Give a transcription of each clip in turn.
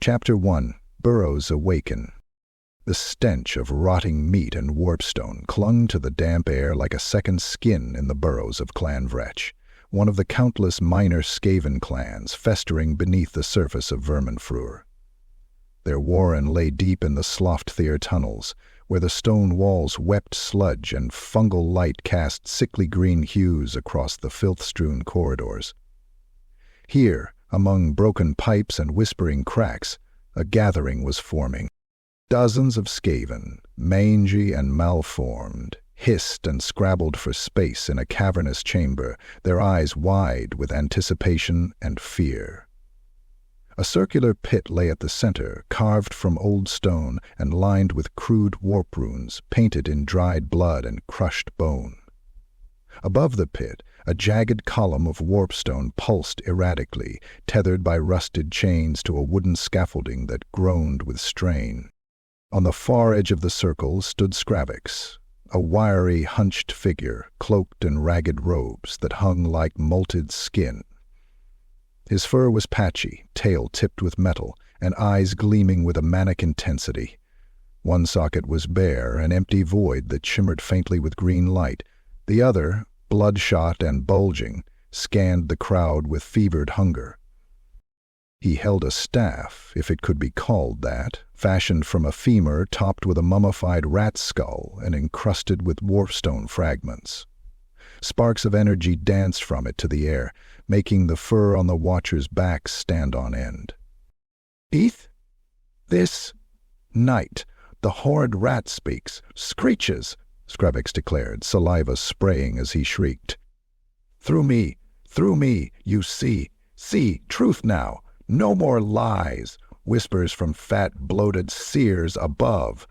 Chapter 1. Burrows Awaken. The stench of rotting meat and warpstone clung to the damp air like a second skin in the burrows of Clan Wretch, one of the countless minor Skaven clans festering beneath the surface of Verminfurrow. Their warren lay deep in the Sloffthyr tunnels, where the stone walls wept sludge and fungal light cast sickly green hues across the filth-strewn corridors. Here, among broken pipes and whispering cracks, a gathering was forming. Dozens of Skaven, mangy and malformed, hissed and scrabbled for space in a cavernous chamber, their eyes wide with anticipation and fear. A circular pit lay at the center, carved from old stone and lined with crude warp runes painted in dried blood and crushed bone. Above the pit, a jagged column of warpstone pulsed erratically, tethered by rusted chains to a wooden scaffolding that groaned with strain. On the far edge of the circle stood Skravvix, a wiry, hunched figure, cloaked in ragged robes that hung like molted skin. His fur was patchy, tail tipped with metal, and eyes gleaming with a manic intensity. One socket was bare, an empty void that shimmered faintly with green light. The other, bloodshot and bulging, scanned the crowd with fevered hunger. He held a staff, if it could be called that, fashioned from a femur topped with a mummified rat's skull and encrusted with warpstone fragments. Sparks of energy danced from it to the air, making the fur on the watchers' backs stand on end. "Heath? This night, the horrid rat speaks, screeches," Skravvix declared, saliva spraying as he shrieked. Through me, you see, truth now, no more lies," whispers from fat, bloated seers above.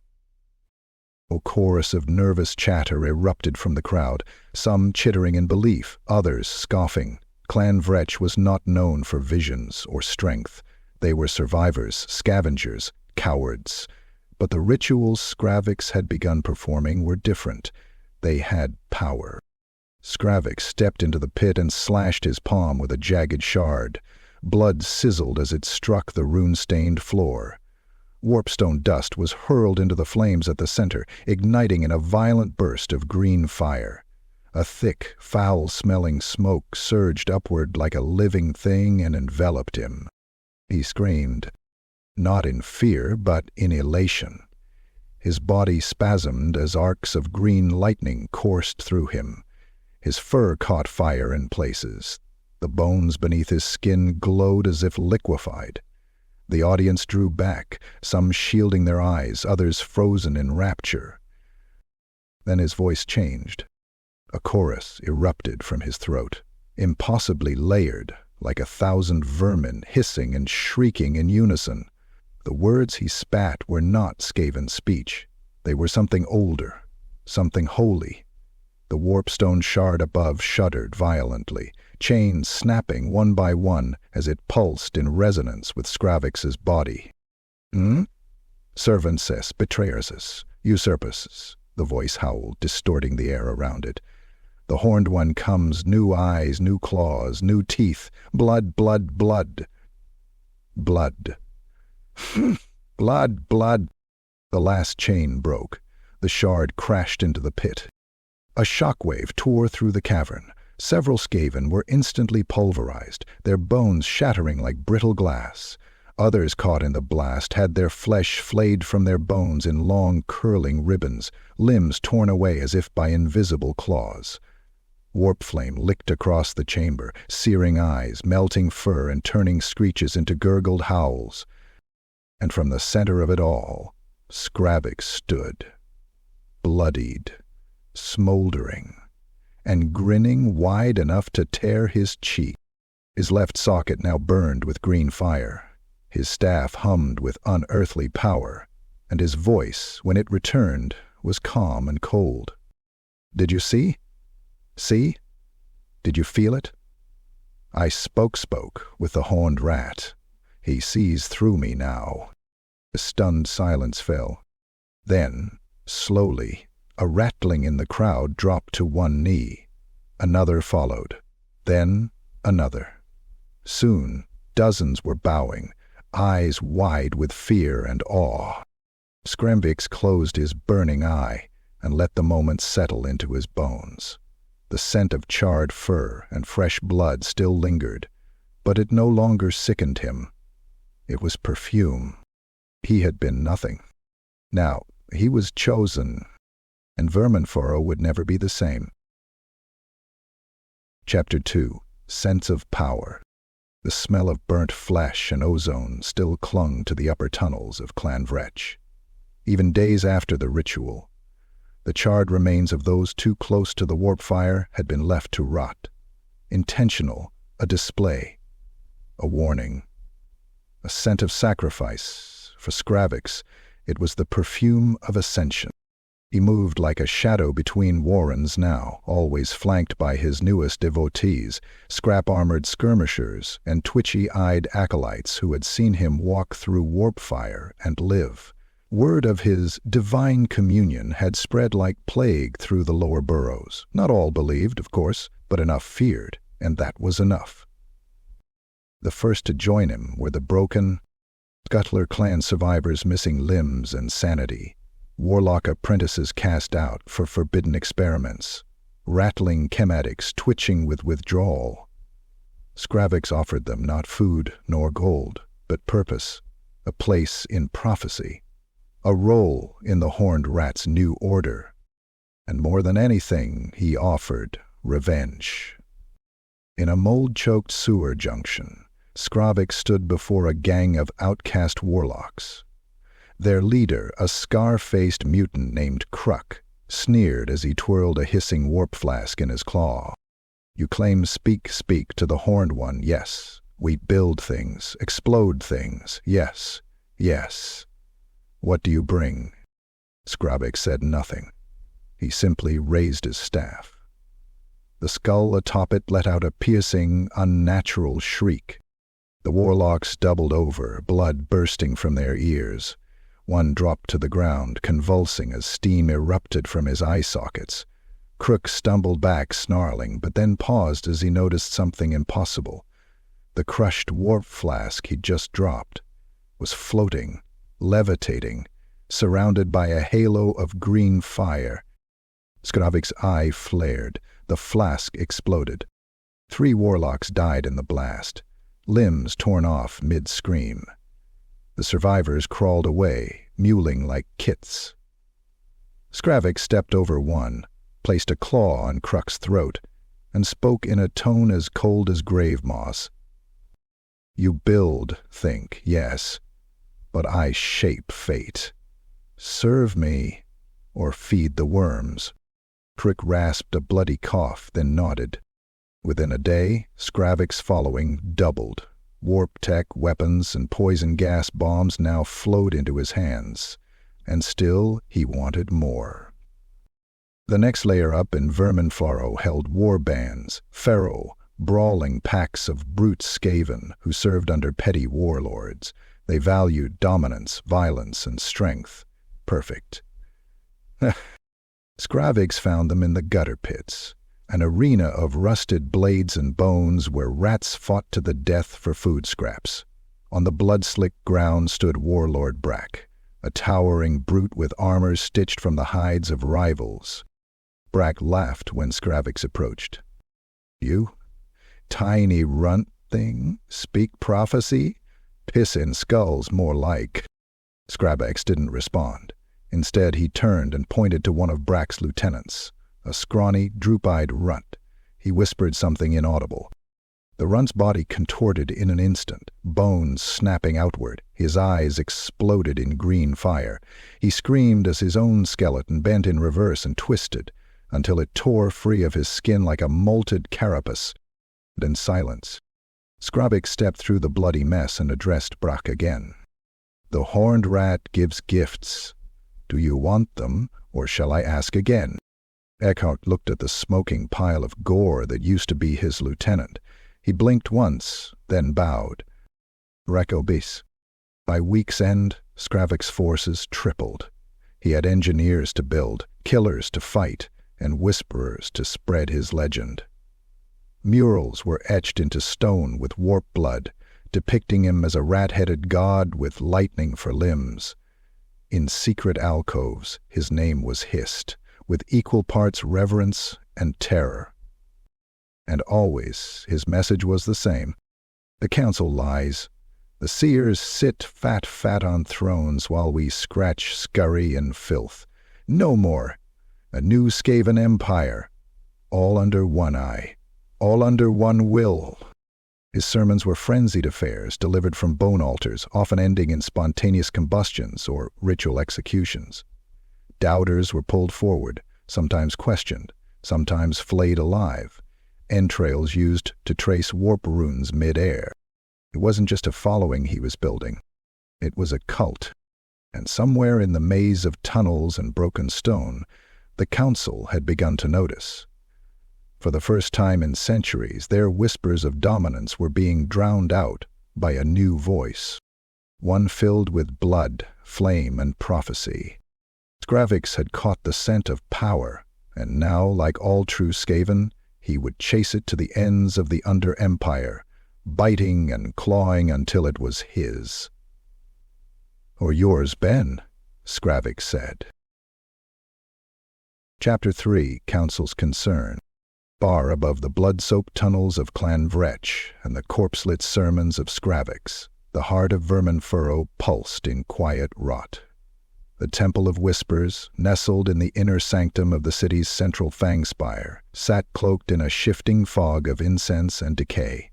A chorus of nervous chatter erupted from the crowd, some chittering in belief, others scoffing. Clan Wretch was not known for visions or strength. They were survivors, scavengers, cowards. But the rituals Skravvix had begun performing were different. They had power. Skravvix stepped into the pit and slashed his palm with a jagged shard. Blood sizzled as it struck the rune-stained floor. Warpstone dust was hurled into the flames at the center, igniting in a violent burst of green fire. A thick, foul-smelling smoke surged upward like a living thing and enveloped him. He screamed, not in fear but in elation. His body spasmed as arcs of green lightning coursed through him. His fur caught fire in places. The bones beneath his skin glowed as if liquefied. The audience drew back, some shielding their eyes, others frozen in rapture. Then his voice changed. A chorus erupted from his throat, impossibly layered, like 1,000 vermin hissing and shrieking in unison. The words he spat were not Skaven speech. They were something older, something holy. The warpstone shard above shuddered violently, chains snapping one by one as it pulsed in resonance with Skravvix's body. "Servances, betrayers, usurpers," the voice howled, distorting the air around it. "The horned one comes, new eyes, new claws, new teeth, blood, blood, blood." Blood. Blood, blood. The last chain broke. The shard crashed into the pit. A shockwave tore through the cavern. Several Skaven were instantly pulverized, their bones shattering like brittle glass. Others caught in the blast had their flesh flayed from their bones in long, curling ribbons, limbs torn away as if by invisible claws. Warp flame licked across the chamber, searing eyes, melting fur, and turning screeches into gurgled howls. And from the center of it all, Skravvix stood, bloodied, smoldering, and grinning wide enough to tear his cheek. His left socket now burned with green fire. His staff hummed with unearthly power, and his voice, when it returned, was calm and cold. "Did you see? See? Did you feel it? I spoke with the horned rat. He sees through me now." A stunned silence fell. Then, slowly, a rattling in the crowd dropped to one knee. Another followed. Then another. Soon, dozens were bowing, eyes wide with fear and awe. Scravvix closed his burning eye and let the moment settle into his bones. The scent of charred fur and fresh blood still lingered, but it no longer sickened him. It was perfume. He had been nothing. Now, he was chosen, and Verminfurrow would never be the same. Chapter 2. Sense of Power. The smell of burnt flesh and ozone still clung to the upper tunnels of Clan Wretch. Even days after the ritual, the charred remains of those too close to the warp fire had been left to rot. Intentional, a display, a warning, a scent of sacrifice. For Skravvix, it was the perfume of ascension. He moved like a shadow between warrens now, always flanked by his newest devotees, scrap-armored skirmishers and twitchy-eyed acolytes who had seen him walk through warp fire and live. Word of his divine communion had spread like plague through the lower burrows. Not all believed, of course, but enough feared, and that was enough. The first to join him were the broken Scuttler clan survivors missing limbs and sanity, warlock apprentices cast out for forbidden experiments, rattling chematics twitching with withdrawal. Skravvix offered them not food nor gold, but purpose, a place in prophecy, a role in the Horned Rat's new order, and more than anything he offered revenge. In a mold-choked sewer junction, Skravvix stood before a gang of outcast warlocks. Their leader, a scar-faced mutant named Kruk, sneered as he twirled a hissing warp flask in his claw. "You claim speak to the Horned One, yes. We build things, explode things, yes, yes. What do you bring?" Skravvix said nothing. He simply raised his staff. The skull atop it let out a piercing, unnatural shriek. The warlocks doubled over, blood bursting from their ears. One dropped to the ground, convulsing as steam erupted from his eye sockets. Kruk stumbled back, snarling, but then paused as he noticed something impossible. The crushed warp flask he'd just dropped was floating, levitating, surrounded by a halo of green fire. Skravvix's eye flared. The flask exploded. 3 warlocks died in the blast, limbs torn off mid-scream. The survivors crawled away, mewling like kits. Skravvix stepped over one, placed a claw on Kruk's throat, and spoke in a tone as cold as grave moss. "You build, think, yes, but I shape fate. Serve me, or feed the worms." Kruk rasped a bloody cough, then nodded. Within a day, Skravvix's following doubled. Warp tech, weapons, and poison gas bombs now flowed into his hands. And still, he wanted more. The next layer up in Verminfurrow held war bands, Furrow, brawling packs of brute Skaven who served under petty warlords. They valued dominance, violence, and strength. Perfect. Skravvix found them in the gutter pits, an arena of rusted blades and bones where rats fought to the death for food scraps. On the blood-slicked ground stood Warlord Brack, a towering brute with armor stitched from the hides of rivals. Brack laughed when Skravvix approached. "You? Tiny runt thing? Speak prophecy? Piss in skulls, more like." Skravvix didn't respond. Instead, he turned and pointed to one of Brack's lieutenants, a scrawny, droop-eyed runt. He whispered something inaudible. The runt's body contorted in an instant, bones snapping outward. His eyes exploded in green fire. He screamed as his own skeleton bent in reverse and twisted, until it tore free of his skin like a molted carapace. In silence, Skravvix stepped through the bloody mess and addressed Brack again. "The Horned Rat gives gifts. Do you want them, or shall I ask again?" Eckhart looked at the smoking pile of gore that used to be his lieutenant. He blinked once, then bowed. "Brack obeys." By week's end, Skravvix's forces tripled. He had engineers to build, killers to fight, and whisperers to spread his legend. Murals were etched into stone with warp blood, depicting him as a rat-headed god with lightning for limbs. In secret alcoves, his name was hissed, with equal parts reverence and terror. And always his message was the same. The council lies. The seers sit fat on thrones while we scratch scurry and filth. No more. A new Skaven empire. All under one eye. All under one will. His sermons were frenzied affairs delivered from bone altars, often ending in spontaneous combustions or ritual executions. Doubters were pulled forward, sometimes questioned, sometimes flayed alive, entrails used to trace warp runes mid-air. It wasn't just a following he was building. It was a cult. And somewhere in the maze of tunnels and broken stone, the council had begun to notice. For the first time in centuries, their whispers of dominance were being drowned out by a new voice, one filled with blood, flame, and prophecy. Skravvix had caught the scent of power, and now, like all true Skaven, he would chase it to the ends of the Under-Empire, biting and clawing until it was his. "Or yours, Ben," Skravvix said. Chapter 3, Council's Concern. Far above the blood-soaked tunnels of Clan Wretch and the corpse-lit sermons of Skravvix, the heart of Verminfurrow pulsed in quiet rot. The Temple of Whispers, nestled in the inner sanctum of the city's central fang spire, sat cloaked in a shifting fog of incense and decay.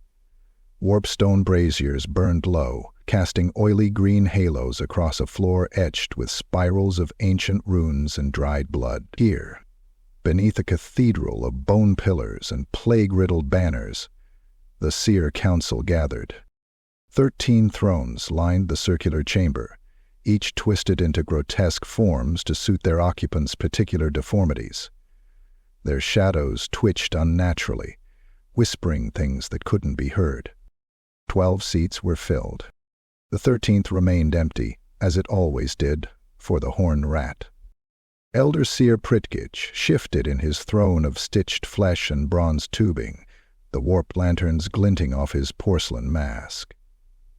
Warpstone braziers burned low, casting oily green halos across a floor etched with spirals of ancient runes and dried blood. Here, beneath a cathedral of bone pillars and plague-riddled banners, the Seer Council gathered. 13 thrones lined the circular chamber, each twisted into grotesque forms to suit their occupants' particular deformities. Their shadows twitched unnaturally, whispering things that couldn't be heard. 12 seats were filled. The 13th remained empty, as it always did, for the Horned Rat. Elder Seer Treachery shifted in his throne of stitched flesh and bronze tubing, the warped lanterns glinting off his porcelain mask.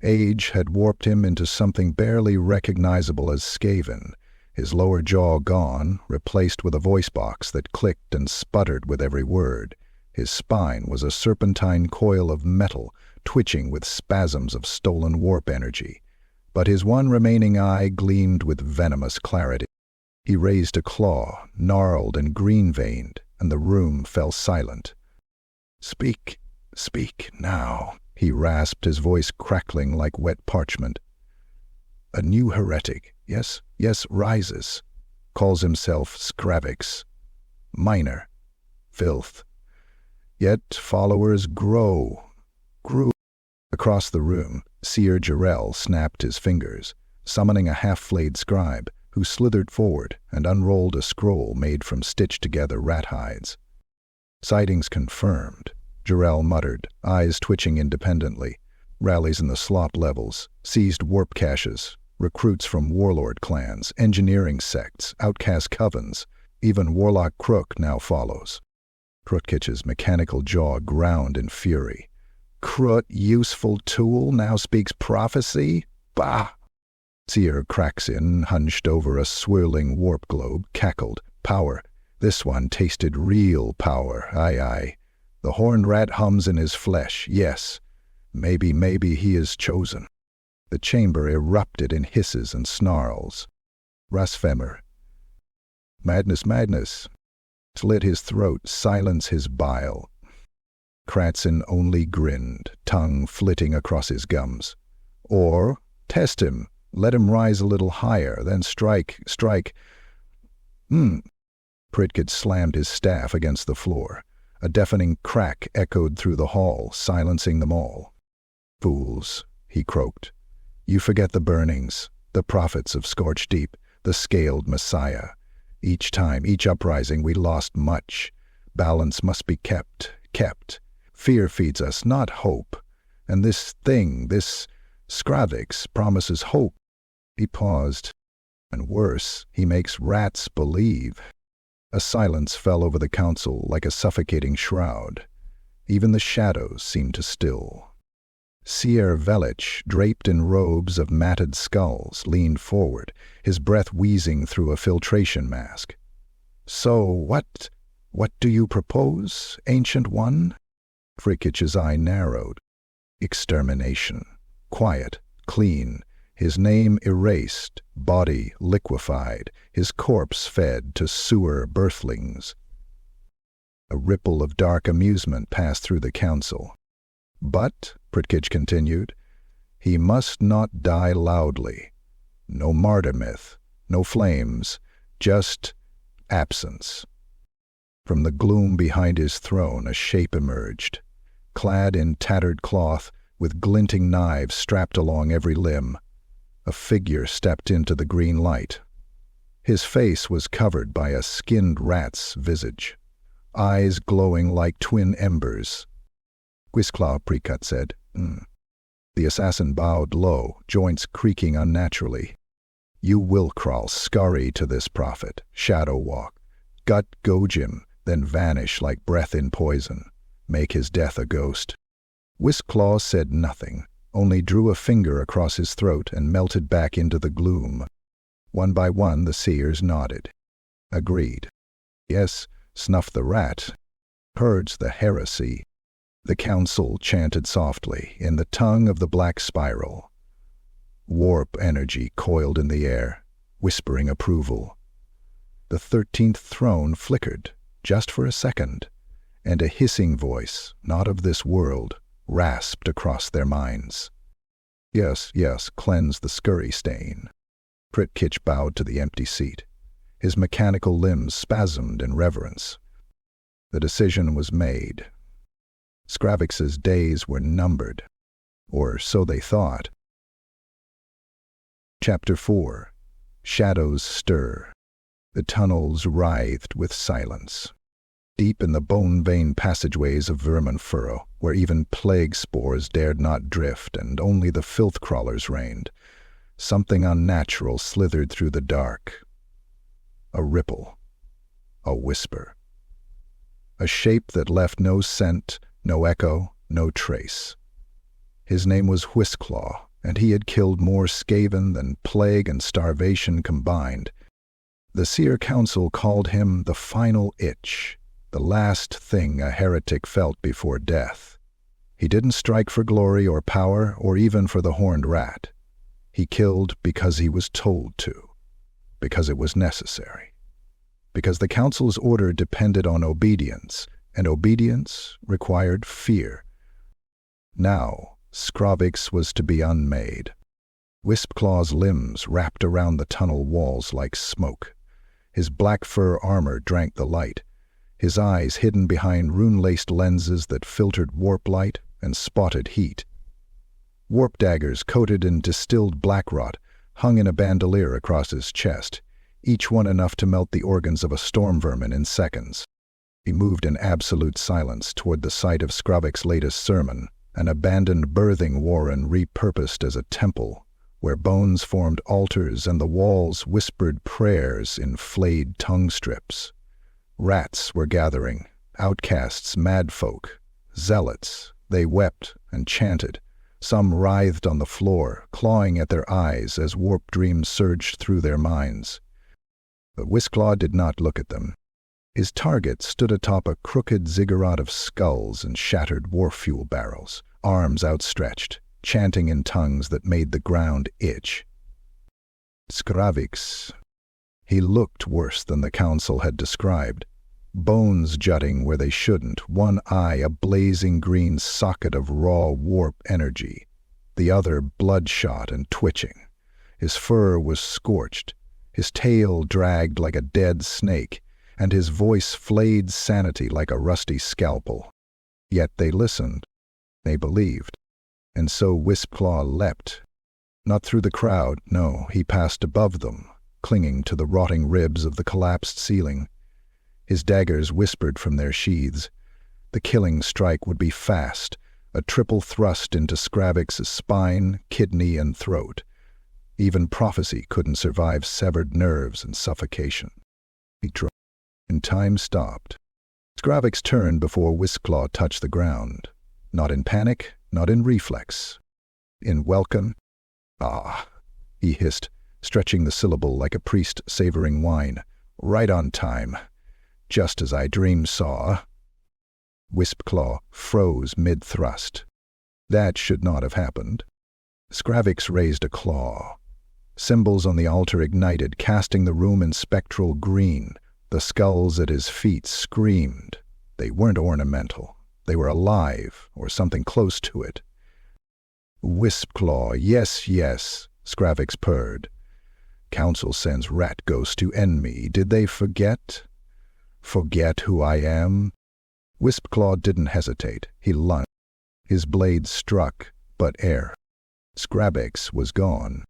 Age had warped him into something barely recognizable as Skaven, his lower jaw gone, replaced with a voice box that clicked and sputtered with every word. His spine was a serpentine coil of metal, twitching with spasms of stolen warp energy. But his one remaining eye gleamed with venomous clarity. He raised a claw, gnarled and green-veined, and the room fell silent. "Speak, speak now," he rasped, his voice crackling like wet parchment. "A new heretic, yes, rises, calls himself Skravvix. Minor. Filth. Yet followers grew. Across the room, Seer Jarrell snapped his fingers, summoning a half-flayed scribe, who slithered forward and unrolled a scroll made from stitched-together rat hides. "Sightings confirmed," Jarrell muttered, eyes twitching independently. "Rallies in the slop levels, seized warp caches, recruits from warlord clans, engineering sects, outcast covens, even Warlock Crook now follows." Treachery's mechanical jaw ground in fury. "Crut, useful tool, now speaks prophecy? Bah!" Seer Craxin, hunched over a swirling warp globe, cackled. "Power. This one tasted real power, aye. The Horned Rat hums in his flesh, yes. Maybe he is chosen." The chamber erupted in hisses and snarls. "Rasfemer. Madness. Slit his throat, silence his bile." Kratzen only grinned, tongue flitting across his gums. "Or, test him. Let him rise a little higher, then strike. Treachery slammed his staff against the floor. A deafening crack echoed through the hall, silencing them all. "Fools," he croaked. "You forget the burnings, the prophets of Scorched Deep, the scaled Messiah. Each time, each uprising, we lost much. Balance must be kept. Fear feeds us, not hope. And this Skravvix promises hope." He paused. "And worse, he makes rats believe." A silence fell over the council like a suffocating shroud. Even the shadows seemed to still. Seer Velich, draped in robes of matted skulls, leaned forward, his breath wheezing through a filtration mask. "So what do you propose, Ancient One?" Frickich's eye narrowed. Extermination. Quiet, clean, his name erased, body liquefied, his corpse fed to sewer birthlings. A ripple of dark amusement passed through the council. "But," Pritkich continued, "he must not die loudly. No martyr myth, no flames, just absence." From the gloom behind his throne a shape emerged, clad in tattered cloth, with glinting knives strapped along every limb. A figure stepped into the green light. His face was covered by a skinned rat's visage, eyes glowing like twin embers. "Quisclaw," Precut said. The assassin bowed low, joints creaking unnaturally. "You will crawl scurry to this prophet, shadow walk, gut goge him, then vanish like breath in poison, make his death a ghost." Whiskclaw said nothing, only drew a finger across his throat and melted back into the gloom. One by one the seers nodded. Agreed. "Yes, snuff the rat. Purge the heresy." The council chanted softly, in the tongue of the black spiral. Warp energy coiled in the air, whispering approval. The 13th throne flickered, just for a second, and a hissing voice, not of this world, rasped across their minds. "Yes, yes, cleanse the scurry stain." Pritkich bowed to the empty seat. His mechanical limbs spasmed in reverence. The decision was made. Skravvix's days were numbered, or so they thought. Chapter 4. Shadows Stir. The tunnels writhed with silence. Deep in the bone-veined passageways of Verminfurrow, where even plague spores dared not drift and only the filth crawlers reigned, something unnatural slithered through the dark. A ripple. A whisper. A shape that left no scent, no echo, no trace. His name was Whiskclaw, and he had killed more Skaven than plague and starvation combined. The Seer Council called him the Final Itch, the last thing a heretic felt before death. He didn't strike for glory or power or even for the horned rat. He killed because he was told to, because it was necessary, because the Council's order depended on obedience, and obedience required fear. Now, Skravvix was to be unmade. Whiskclaw's limbs wrapped around the tunnel walls like smoke. His black fur armor drank the light, his eyes hidden behind rune-laced lenses that filtered warp light and spotted heat. Warp daggers coated in distilled blackrot hung in a bandolier across his chest, each one enough to melt the organs of a storm vermin in seconds. He moved in absolute silence toward the site of Skravvix's latest sermon, an abandoned birthing warren repurposed as a temple, where bones formed altars and the walls whispered prayers in flayed tongue strips. Rats were gathering, outcasts, madfolk, zealots. They wept and chanted. Some writhed on the floor, clawing at their eyes as warp dreams surged through their minds. But Whiskclaw did not look at them. His target stood atop a crooked ziggurat of skulls and shattered war fuel barrels, arms outstretched, chanting in tongues that made the ground itch. Skravvix. He looked worse than the council had described. Bones jutting where they shouldn't, one eye a blazing green socket of raw warp energy, the other bloodshot and twitching. His fur was scorched, his tail dragged like a dead snake, and his voice flayed sanity like a rusty scalpel. Yet they listened, they believed, and so Whiskclaw leapt. Not through the crowd, no, he passed above them, clinging to the rotting ribs of the collapsed ceiling. His daggers whispered from their sheaths. The killing strike would be fast, a triple thrust into Skravvix's spine, kidney, and throat. Even prophecy couldn't survive severed nerves and suffocation. He droned, and time stopped. Skravvix turned before Whiskclaw touched the ground, not in panic, not in reflex. In welcome. Ah, he hissed, stretching the syllable like a priest savoring wine. Right on time. Just as I dreamed saw. Wispclaw froze mid-thrust. That should not have happened. Skravvix raised a claw. Symbols on the altar ignited, casting the room in spectral green. The skulls at his feet screamed. They weren't ornamental. They were alive, or something close to it. Wispclaw, yes, yes, Skravvix purred. Council sends rat ghosts to end me. Did they forget? Forget who I am? Wispclaw didn't hesitate. He lunged. His blade struck, but air. Skravvix was gone.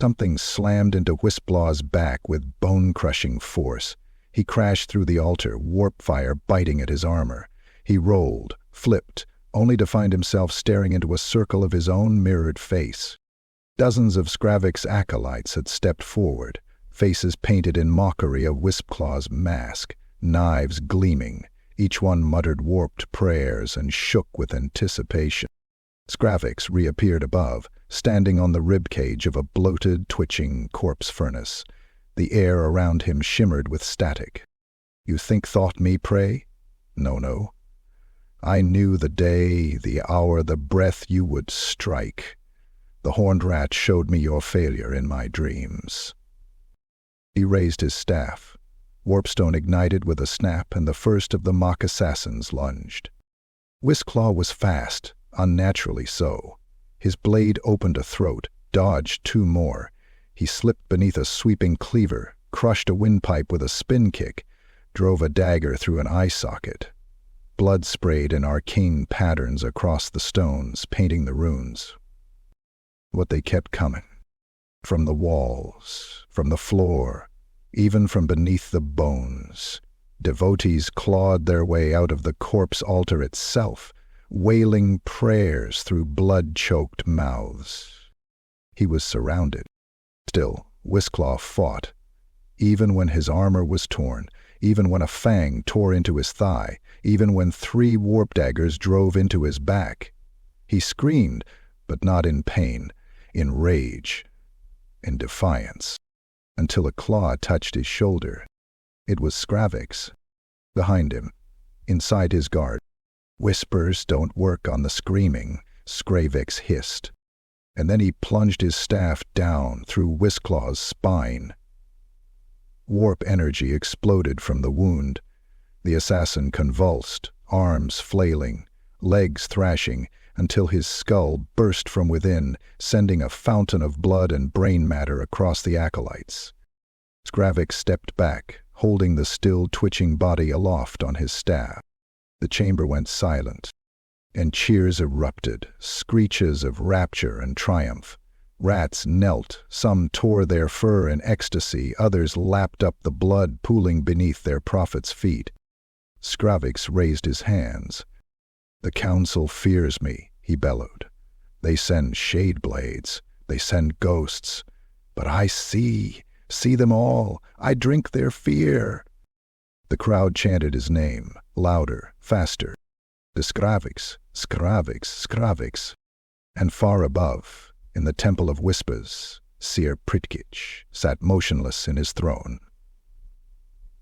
Something slammed into Wispclaw's back with bone-crushing force. He crashed through the altar, warp fire biting at his armor. He rolled, flipped, only to find himself staring into a circle of his own mirrored face. Dozens of Skravvix acolytes had stepped forward, faces painted in mockery of Wispclaw's mask, knives gleaming. Each one muttered warped prayers and shook with anticipation. Skravvix reappeared above, standing on the ribcage of a bloated, twitching corpse furnace. The air around him shimmered with static. You think thought me prey? No. I knew the day, the hour, the breath you would strike. The horned rat showed me your failure in my dreams. He raised his staff. Warpstone ignited with a snap, and the first of the mock assassins lunged. Wispclaw was fast, unnaturally so. His blade opened a throat, dodged two more. He slipped beneath a sweeping cleaver, crushed a windpipe with a spin kick, drove a dagger through an eye socket. Blood sprayed in arcane patterns across the stones, painting the runes. But they kept coming. From the walls, from the floor, even from beneath the bones. Devotees clawed their way out of the corpse altar itself, wailing prayers through blood-choked mouths. He was surrounded. Still, Wispclaw fought. Even when his armor was torn, even when a fang tore into his thigh, even when 3 warp daggers drove into his back. He screamed, but not in pain, in rage, in defiance, until a claw touched his shoulder. It was Skravvix. Behind him, inside his guard. Whispers don't work on the screaming, Skravvix hissed. And then he plunged his staff down through Wispclaw's spine. Warp energy exploded from the wound. The assassin convulsed, arms flailing, legs thrashing, until his skull burst from within, sending a fountain of blood and brain matter across the acolytes. Skravvix stepped back, holding the still twitching body aloft on his staff. The chamber went silent, and cheers erupted, screeches of rapture and triumph. Rats knelt, some tore their fur in ecstasy, others lapped up the blood pooling beneath their prophet's feet. Skravvix raised his hands. The council fears me, he bellowed. They send shade blades, they send ghosts. But I see them all. I drink their fear. The crowd chanted his name, louder, faster. The Skravvix, Skravvix, Skravvix. And far above, in the Temple of Whispers, Seer sat motionless in his throne.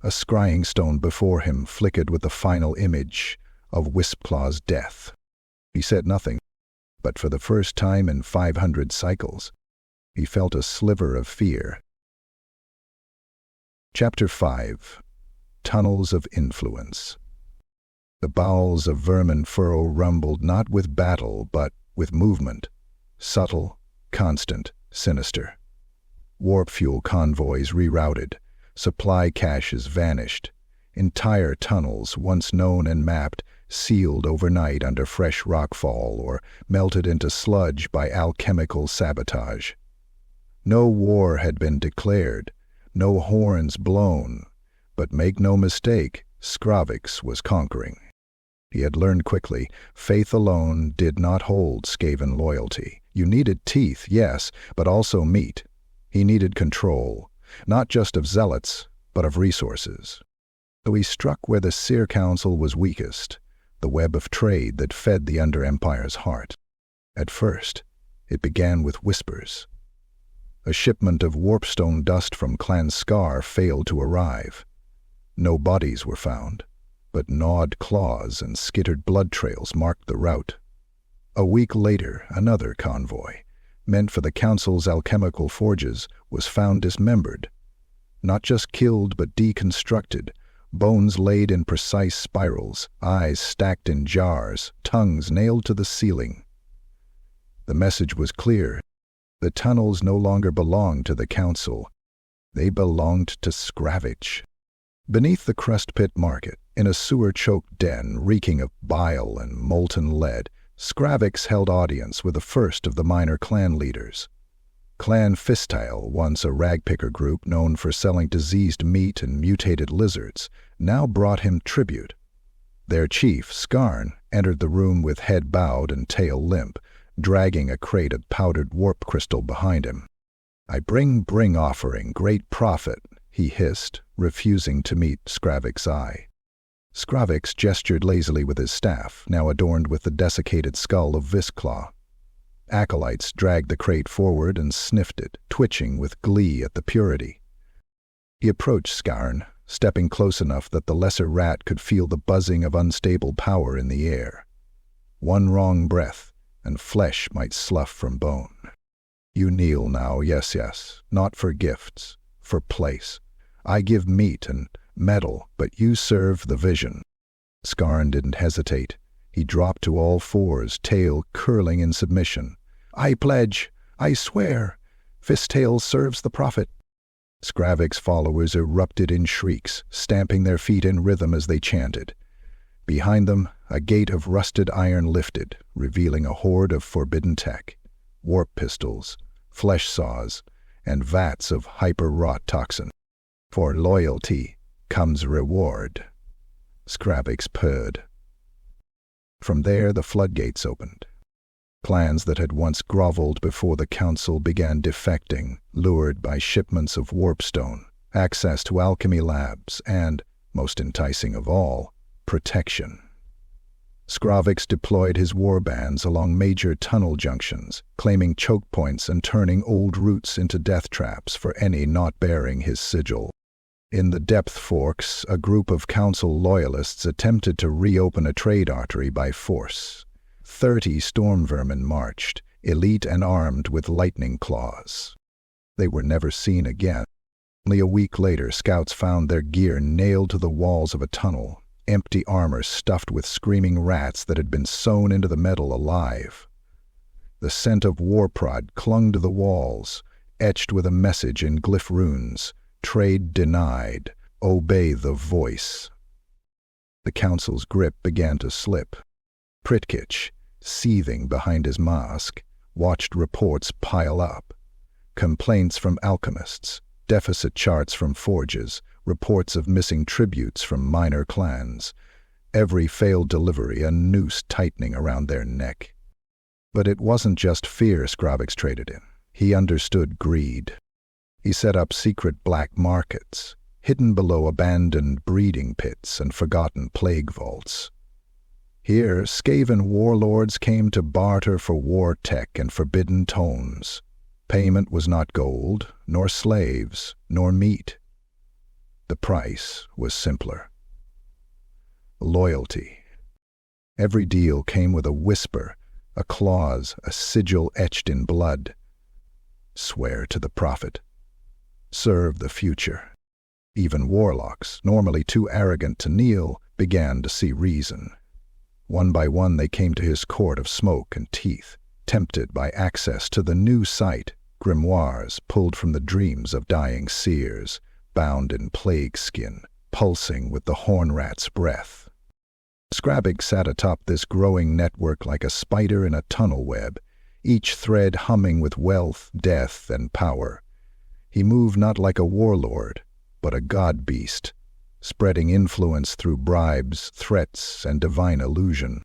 A scrying stone before him flickered with the final image of Wispclaw's death. He said nothing, but for the first time in 500 cycles, he felt a sliver of fear. Chapter 5. Tunnels of Influence. The bowels of Verminfurrow rumbled not with battle, but with movement, subtle, constant, sinister. Warp fuel convoys rerouted, supply caches vanished, entire tunnels, once known and mapped, sealed overnight under fresh rockfall or melted into sludge by alchemical sabotage. No war had been declared, no horns blown, but make no mistake, Skravvix was conquering. He had learned quickly, faith alone did not hold Skaven loyalty. You needed teeth, yes, but also meat. He needed control, not just of zealots, but of resources. So he struck where the Seer Council was weakest, the web of trade that fed the Under Empire's heart. At first, it began with whispers. A shipment of warpstone dust from Clan Scar failed to arrive. No bodies were found, but gnawed claws and skittered blood trails marked the route. A week later, another convoy, meant for the Council's alchemical forges, was found dismembered. Not just killed, but deconstructed, bones laid in precise spirals, eyes stacked in jars, tongues nailed to the ceiling. The message was clear. The tunnels no longer belonged to the Council. They belonged to Skravvix. Beneath the crust pit market, in a sewer-choked den reeking of bile and molten lead, Skravvix held audience with the first of the minor clan leaders. Clan Fistile, once a ragpicker group known for selling diseased meat and mutated lizards, now brought him tribute. Their chief, Skarn, entered the room with head bowed and tail limp, dragging a crate of powdered warp crystal behind him. "I bring offering, great prophet," he hissed, refusing to meet Skravvix's eye. Skravvix gestured lazily with his staff, now adorned with the desiccated skull of Visclaw. Acolytes dragged the crate forward and sniffed it, twitching with glee at the purity. He approached Skarn, stepping close enough that the lesser rat could feel the buzzing of unstable power in the air. One wrong breath, and flesh might slough from bone. "You kneel now, yes, not for gifts, for place. I give meat and metal, but you serve the vision." Skarn didn't hesitate. He dropped to all fours, tail curling in submission. "I pledge, I swear, Fisttail serves the prophet." Skravvix followers erupted in shrieks, stamping their feet in rhythm as they chanted. Behind them, a gate of rusted iron lifted, revealing a horde of forbidden tech, warp pistols, flesh saws, and vats of hyper-wrought toxin. "For loyalty comes reward," Skravvix purred. From there, the floodgates opened. Clans that had once groveled before the Council began defecting, lured by shipments of warpstone, access to alchemy labs, and, most enticing of all, protection. Skravvix deployed his warbands along major tunnel junctions, claiming choke points and turning old routes into death traps for any not bearing his sigil. In the depth forks, a group of Council loyalists attempted to reopen a trade artery by force. 30 storm vermin marched, elite and armed with lightning claws. They were never seen again. Only a week later, scouts found their gear nailed to the walls of a tunnel, empty armor stuffed with screaming rats that had been sewn into the metal alive. The scent of warprod clung to the walls, etched with a message in glyph runes: "Trade denied. Obey the voice." The Council's grip began to slip. Pritkich, seething behind his mask, watched reports pile up. Complaints from alchemists, deficit charts from forges, reports of missing tributes from minor clans. Every failed delivery a noose tightening around their neck. But it wasn't just fear Skravvix traded in. He understood greed. He set up secret black markets, hidden below abandoned breeding pits and forgotten plague vaults. Here, Skaven warlords came to barter for war tech and forbidden tomes. Payment was not gold, nor slaves, nor meat. The price was simpler. Loyalty. Every deal came with a whisper, a clause, a sigil etched in blood. Swear to the prophet. Serve the future. Even warlocks, normally too arrogant to kneel, began to see reason. One by one they came to his court of smoke and teeth, tempted by access to the new sight, grimoires pulled from the dreams of dying seers, bound in plague skin, pulsing with the horn rat's breath. Skravvix sat atop this growing network like a spider in a tunnel web, each thread humming with wealth, death, and power. He moved not like a warlord, but a god-beast, spreading influence through bribes, threats, and divine illusion.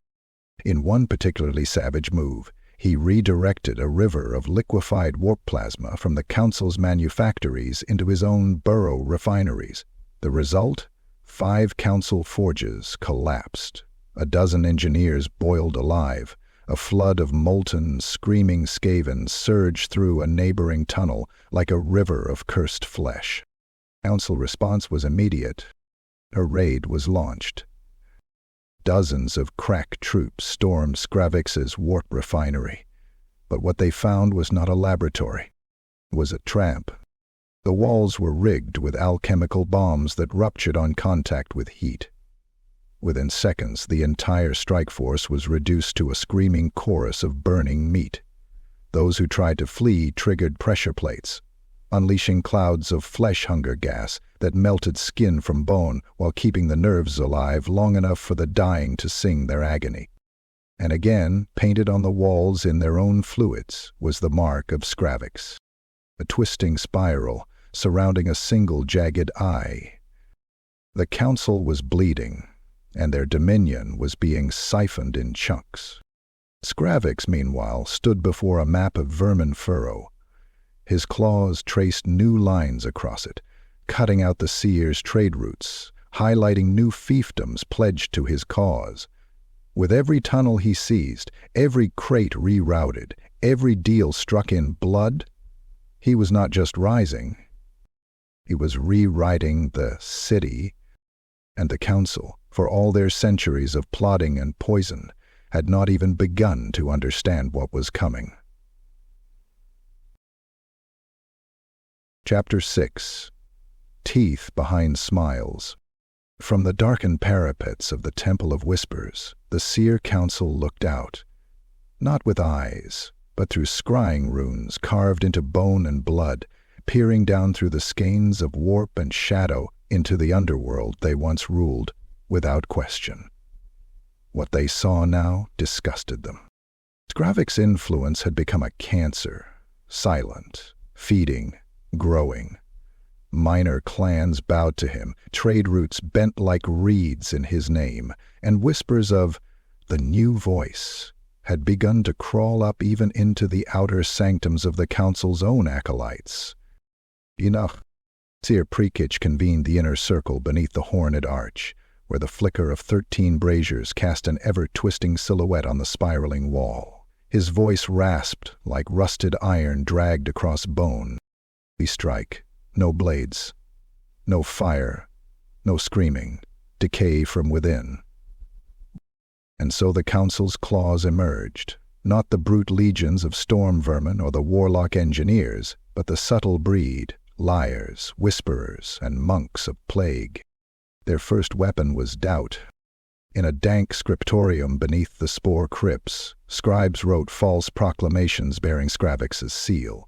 In one particularly savage move, he redirected a river of liquefied warp plasma from the Council's manufactories into his own burrow refineries. The result? 5 Council forges collapsed. A dozen engineers boiled alive. A flood of molten, screaming Skaven surged through a neighboring tunnel like a river of cursed flesh. Council response was immediate. A raid was launched. Dozens of crack troops stormed Skravvix's warp refinery. But what they found was not a laboratory. It was a trap. The walls were rigged with alchemical bombs that ruptured on contact with heat. Within seconds, the entire strike force was reduced to a screaming chorus of burning meat. Those who tried to flee triggered pressure plates, unleashing clouds of flesh hunger gas that melted skin from bone while keeping the nerves alive long enough for the dying to sing their agony. And again, painted on the walls in their own fluids, was the mark of Skravvix, a twisting spiral surrounding a single jagged eye. The council was bleeding, and their dominion was being siphoned in chunks. Skravvix, meanwhile, stood before a map of Verminfurrow. His claws traced new lines across it, cutting out the Seer's trade routes, highlighting new fiefdoms pledged to his cause. With every tunnel he seized, every crate rerouted, every deal struck in blood, he was not just rising, he was rewriting the city, and the council, for all their centuries of plotting and poison, had not even begun to understand what was coming. Chapter 6. Teeth Behind Smiles. From the darkened parapets of the Temple of Whispers, the Seer Council looked out, not with eyes, but through scrying runes carved into bone and blood, peering down through the skeins of warp and shadow into the underworld they once ruled, without question. What they saw now disgusted them. Skravvix's influence had become a cancer, silent, feeding, growing. Minor clans bowed to him, trade routes bent like reeds in his name, and whispers of the new voice had begun to crawl up even into the outer sanctums of the council's own acolytes. Enough. Seer Prekich convened the inner circle beneath the horned arch, where the flicker of 13 braziers cast an ever-twisting silhouette on the spiraling wall. His voice rasped like rusted iron dragged across bone. We strike. No blades. No fire. No screaming. Decay from within. And so the council's claws emerged, not the brute legions of storm vermin or the warlock engineers, but the subtle breed, liars, whisperers, and monks of plague. Their first weapon was doubt. In a dank scriptorium beneath the spore crypts, scribes wrote false proclamations bearing Skravvix's seal.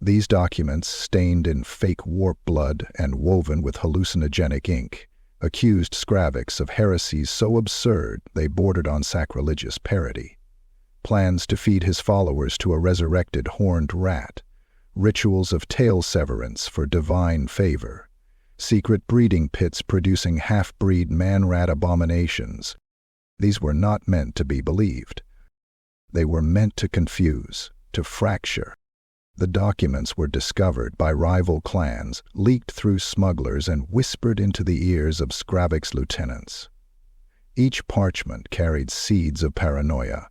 These documents, stained in fake warp blood and woven with hallucinogenic ink, accused Skravvix of heresies so absurd they bordered on sacrilegious parody. Plans to feed his followers to a resurrected horned rat, rituals of tail severance for divine favor, secret breeding pits producing half-breed man-rat abominations. These were not meant to be believed. They were meant to confuse, to fracture. The documents were discovered by rival clans, leaked through smugglers, and whispered into the ears of Skravvix lieutenants. Each parchment carried seeds of paranoia.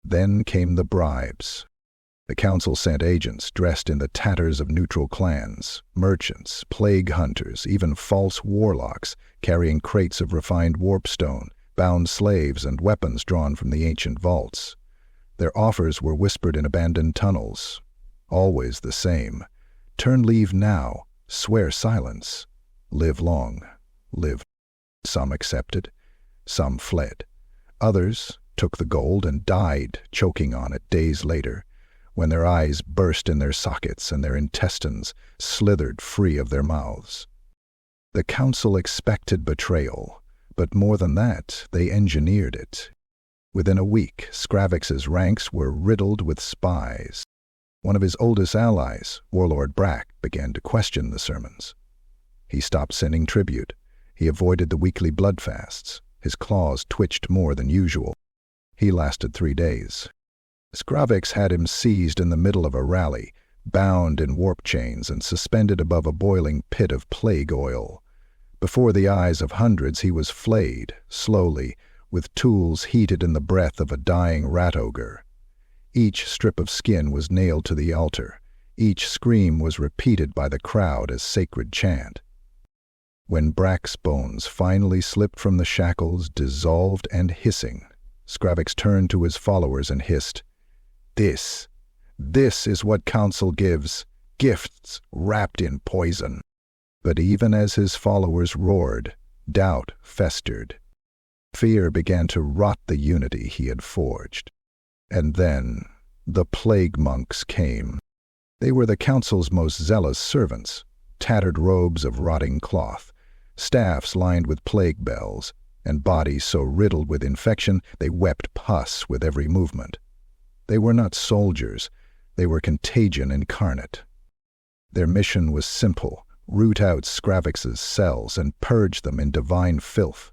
Then came the bribes. The council sent agents dressed in the tatters of neutral clans, merchants, plague hunters, even false warlocks, carrying crates of refined warpstone, bound slaves, and weapons drawn from the ancient vaults. Their offers were whispered in abandoned tunnels. Always the same. Turn leave now, swear silence. Live long, live. Some accepted, some fled. Others took the gold and died choking on it days later, when their eyes burst in their sockets and their intestines slithered free of their mouths. The council expected betrayal, but more than that, they engineered it. Within a week, Skravvix's ranks were riddled with spies. One of his oldest allies, Warlord Brack, began to question the sermons. He stopped sending tribute. He avoided the weekly blood fasts. His claws twitched more than usual. He lasted 3 days. Skravvix had him seized in the middle of a rally, bound in warp chains and suspended above a boiling pit of plague oil. Before the eyes of hundreds he was flayed, slowly, with tools heated in the breath of a dying rat-ogre. Each strip of skin was nailed to the altar. Each scream was repeated by the crowd as sacred chant. When Brack's bones finally slipped from the shackles, dissolved and hissing, Skravvix turned to his followers and hissed, This is what council gives, gifts wrapped in poison." But even as his followers roared, doubt festered. Fear began to rot the unity he had forged. And then the plague monks came. They were the council's most zealous servants, tattered robes of rotting cloth, staffs lined with plague bells, and bodies so riddled with infection they wept pus with every movement. They were not soldiers, they were contagion incarnate. Their mission was simple: root out Skravvix's cells and purge them in divine filth.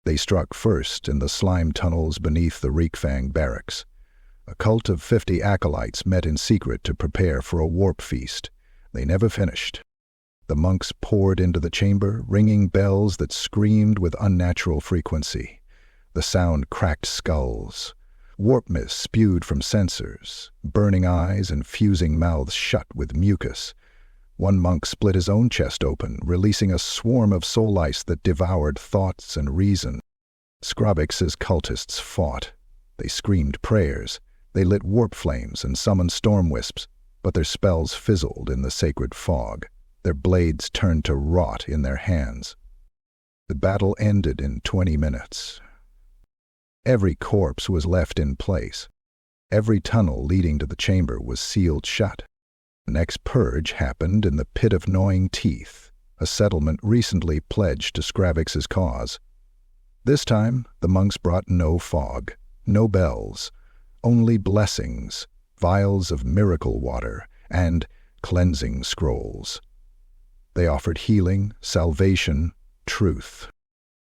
They struck first in the slime tunnels beneath the Reekfang barracks. A cult of 50 acolytes met in secret to prepare for a warp feast. They never finished. The monks poured into the chamber, ringing bells that screamed with unnatural frequency. The sound cracked skulls. Warp mist spewed from sensors, burning eyes and fusing mouths shut with mucus. One monk split his own chest open, releasing a swarm of soul ice that devoured thoughts and reason. Skravvix's cultists fought. They screamed prayers. They lit warp flames and summoned storm wisps, but their spells fizzled in the sacred fog. Their blades turned to rot in their hands. The battle ended in 20 minutes. Every corpse was left in place. Every tunnel leading to the chamber was sealed shut. The next purge happened in the Pit of Gnawing Teeth, a settlement recently pledged to Skravvix's cause. This time, the monks brought no fog, no bells, only blessings, vials of miracle water, and cleansing scrolls. They offered healing, salvation, truth.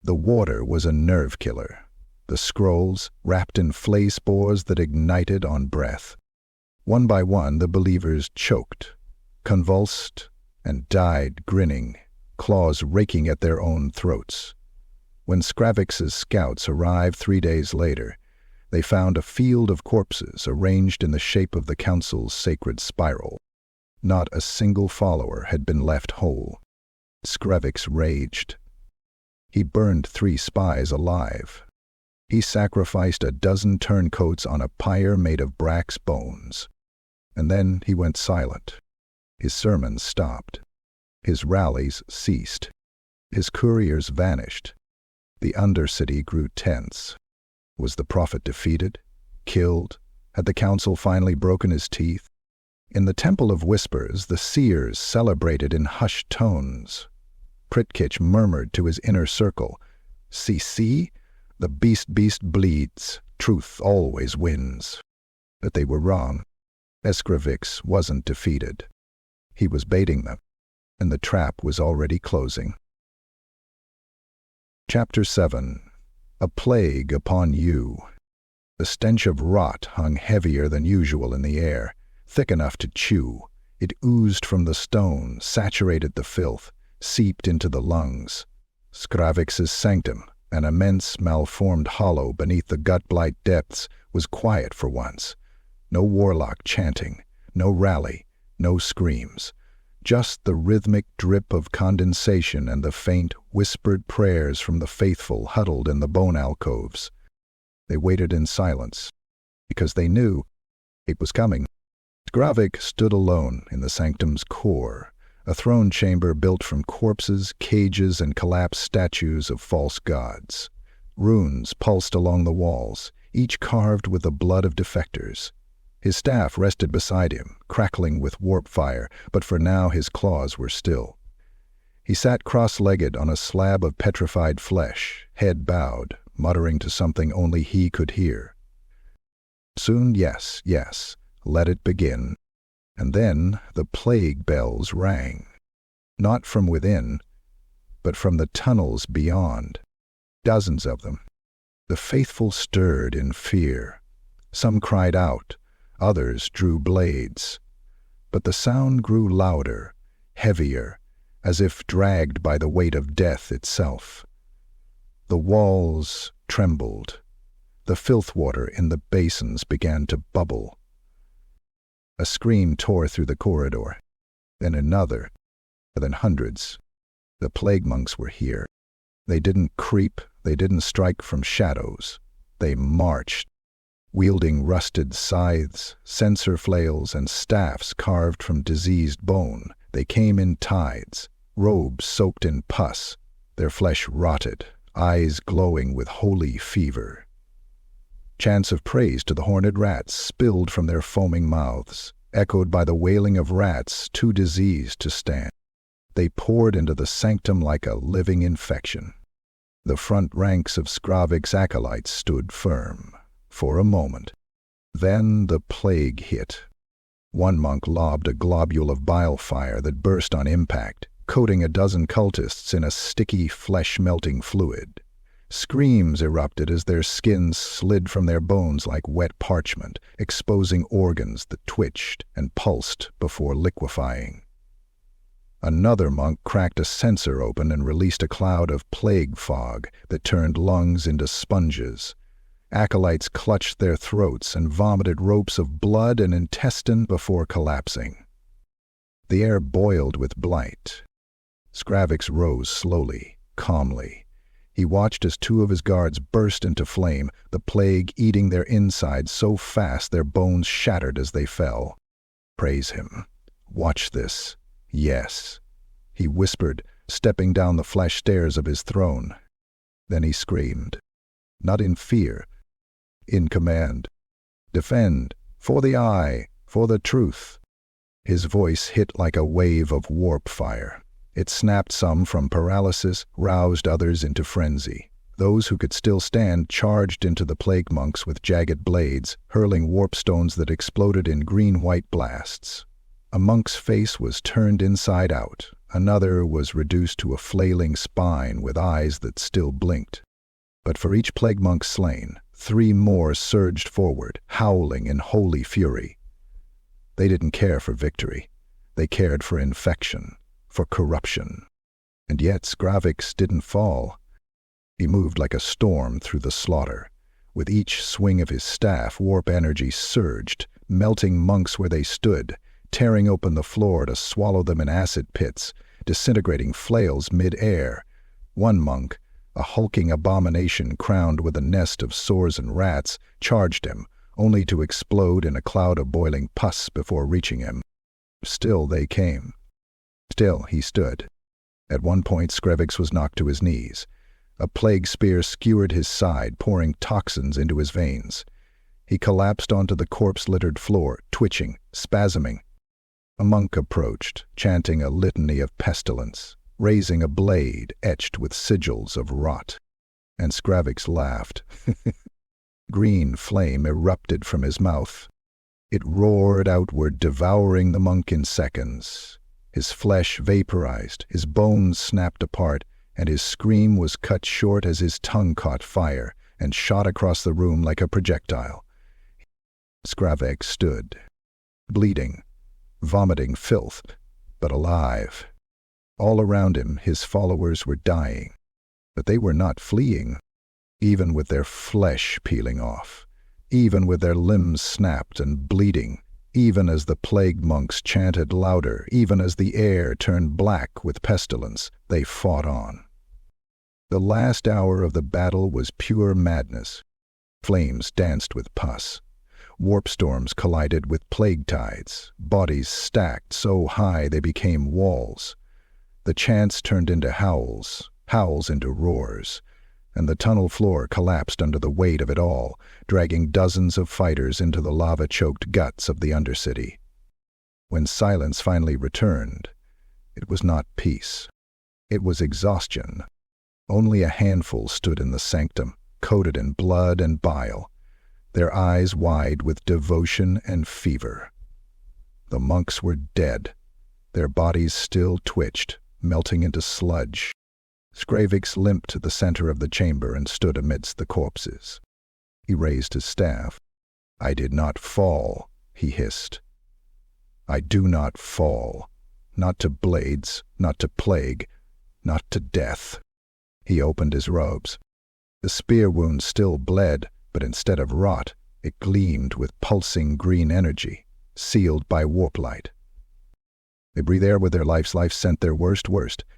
The water was a nerve killer. The scrolls, wrapped in flay spores that ignited on breath. One by one, the believers choked, convulsed, and died grinning, claws raking at their own throats. When Skravvix's scouts arrived 3 days later, they found a field of corpses arranged in the shape of the council's sacred spiral. Not a single follower had been left whole. Skravvix raged. He burned 3 spies alive. He sacrificed a dozen turncoats on a pyre made of Brack's bones. And then he went silent. His sermons stopped. His rallies ceased. His couriers vanished. The Undercity grew tense. Was the prophet defeated? Killed? Had the council finally broken his teeth? In the Temple of Whispers, the seers celebrated in hushed tones. Pritkitch murmured to his inner circle, See, the beast bleeds. Truth always wins." But they were wrong. Skravvix wasn't defeated. He was baiting them, and the trap was already closing. Chapter 7. A Plague Upon You. The stench of rot hung heavier than usual in the air, thick enough to chew. It oozed from the stone, saturated the filth, seeped into the lungs. Skravvix's sanctum, an immense, malformed hollow beneath the gut-blight depths, was quiet for once. No warlock chanting, no rally, no screams. Just the rhythmic drip of condensation and the faint, whispered prayers from the faithful huddled in the bone alcoves. They waited in silence, because they knew it was coming. Skravvix stood alone in the sanctum's core, a throne chamber built from corpses, cages, and collapsed statues of false gods. Runes pulsed along the walls, each carved with the blood of defectors. His staff rested beside him, crackling with warp fire, but for now his claws were still. He sat cross-legged on a slab of petrified flesh, head bowed, muttering to something only he could hear. Soon, yes, let it begin. And then the plague bells rang. Not from within, but from the tunnels beyond. Dozens of them. The faithful stirred in fear. Some cried out. Others drew blades. But the sound grew louder, heavier, as if dragged by the weight of death itself. The walls trembled. The filth water in the basins began to bubble. A scream tore through the corridor. Then another. Then hundreds. The plague monks were here. They didn't creep. They didn't strike from shadows. They marched, wielding rusted scythes, censer flails, and staffs carved from diseased bone. They came in tides, robes soaked in pus, their flesh rotted, eyes glowing with holy fever. Chants of praise to the horned rats spilled from their foaming mouths, echoed by the wailing of rats too diseased to stand. They poured into the sanctum like a living infection. The front ranks of Skravvix acolytes stood firm, for a moment. Then the plague hit. One monk lobbed a globule of bile fire that burst on impact, coating a dozen cultists in a sticky, flesh-melting fluid. Screams erupted as their skins slid from their bones like wet parchment, exposing organs that twitched and pulsed before liquefying. Another monk cracked a censer open and released a cloud of plague fog that turned lungs into sponges. Acolytes clutched their throats and vomited ropes of blood and intestine before collapsing. The air boiled with blight. Skravvix rose slowly, calmly. He watched as two of his guards burst into flame, the plague eating their insides so fast their bones shattered as they fell. Praise him. Watch this. Yes, he whispered, stepping down the flesh stairs of his throne. Then he screamed. Not in fear, in command. Defend, for the eye, for the truth. His voice hit like a wave of warp fire. It snapped some from paralysis, roused others into frenzy. Those who could still stand charged into the plague monks with jagged blades, hurling warpstones that exploded in green-white blasts. A monk's face was turned inside out. Another was reduced to a flailing spine with eyes that still blinked. But for each plague monk slain, 3 more surged forward, howling in holy fury. They didn't care for victory. They cared for infection, for corruption. And yet Skravvix didn't fall. He moved like a storm through the slaughter. With each swing of his staff, warp energy surged, melting monks where they stood, tearing open the floor to swallow them in acid pits, disintegrating flails mid-air. One monk, a hulking abomination crowned with a nest of sores and rats, charged him, only to explode in a cloud of boiling pus before reaching him. Still they came. Still he stood. At one point Skravvix was knocked to his knees. A plague spear skewered his side, pouring toxins into his veins. He collapsed onto the corpse-littered floor, twitching, spasming. A monk approached, chanting a litany of pestilence, raising a blade etched with sigils of rot. And Skravvix laughed. Green flame erupted from his mouth. It roared outward, devouring the monk in seconds. His flesh vaporized, his bones snapped apart, and his scream was cut short as his tongue caught fire and shot across the room like a projectile. Skravvix stood, bleeding, vomiting filth, but alive. All around him, his followers were dying, but they were not fleeing, even with their flesh peeling off, even with their limbs snapped and bleeding, even as the plague monks chanted louder, even as the air turned black with pestilence, they fought on. The last hour of the battle was pure madness. Flames danced with pus. Warpstorms collided with plague tides, bodies stacked so high they became walls. The chants turned into howls, howls into roars, and the tunnel floor collapsed under the weight of it all, dragging dozens of fighters into the lava-choked guts of the Undercity. When silence finally returned, it was not peace. It was exhaustion. Only a handful stood in the sanctum, coated in blood and bile, their eyes wide with devotion and fever. The monks were dead. Their bodies still twitched, melting into sludge. Skravvix limped to the center of the chamber and stood amidst the corpses. He raised his staff. "I did not fall," he hissed. "I do not fall. Not to blades, not to plague, not to death." He opened his robes. The spear wound still bled, but instead of rot, it gleamed with pulsing green energy, sealed by warp light. They breathe air with their life sent their worst,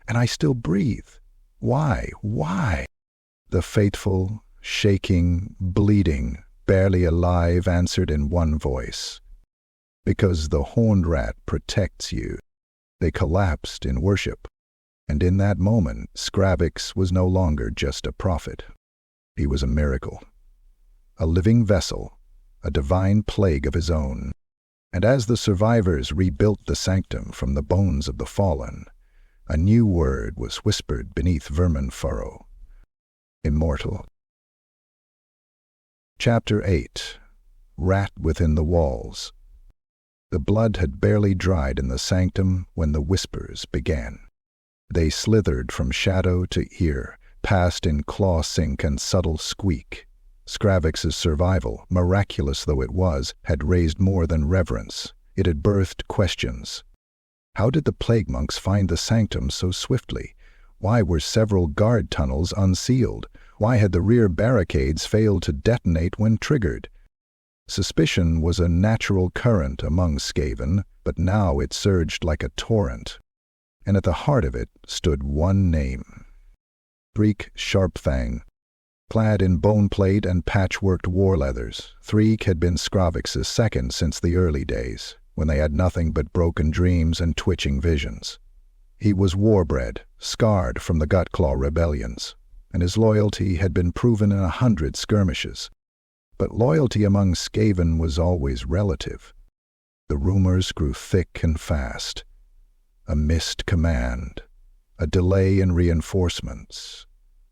and I still breathe. Why? Why? The faithful, shaking, bleeding, barely alive answered in one voice. Because the horned rat protects you. They collapsed in worship, and in that moment Skravvix was no longer just a prophet. He was a miracle, a living vessel, a divine plague of his own. And as the survivors rebuilt the sanctum from the bones of the fallen, a new word was whispered beneath Verminfurrow. Immortal. Chapter 8. Rat Within the Walls. The blood had barely dried in the sanctum when the whispers began. They slithered from shadow to ear, passed in claw sink and subtle squeak. Skravvix's survival, miraculous though it was, had raised more than reverence. It had birthed questions. How did the plague monks find the sanctum so swiftly? Why were several guard tunnels unsealed? Why had the rear barricades failed to detonate when triggered? Suspicion was a natural current among Skaven, but now it surged like a torrent. And at the heart of it stood one name. Threek Sharpfang. Clad in bone plate and patchworked war leathers, Threek had been Skravvix's second since the early days, when they had nothing but broken dreams and twitching visions. He was warbred, scarred from the Gutclaw rebellions, and his loyalty had been proven in 100 skirmishes. But loyalty among Skaven was always relative. The rumors grew thick and fast. A missed command, a delay in reinforcements,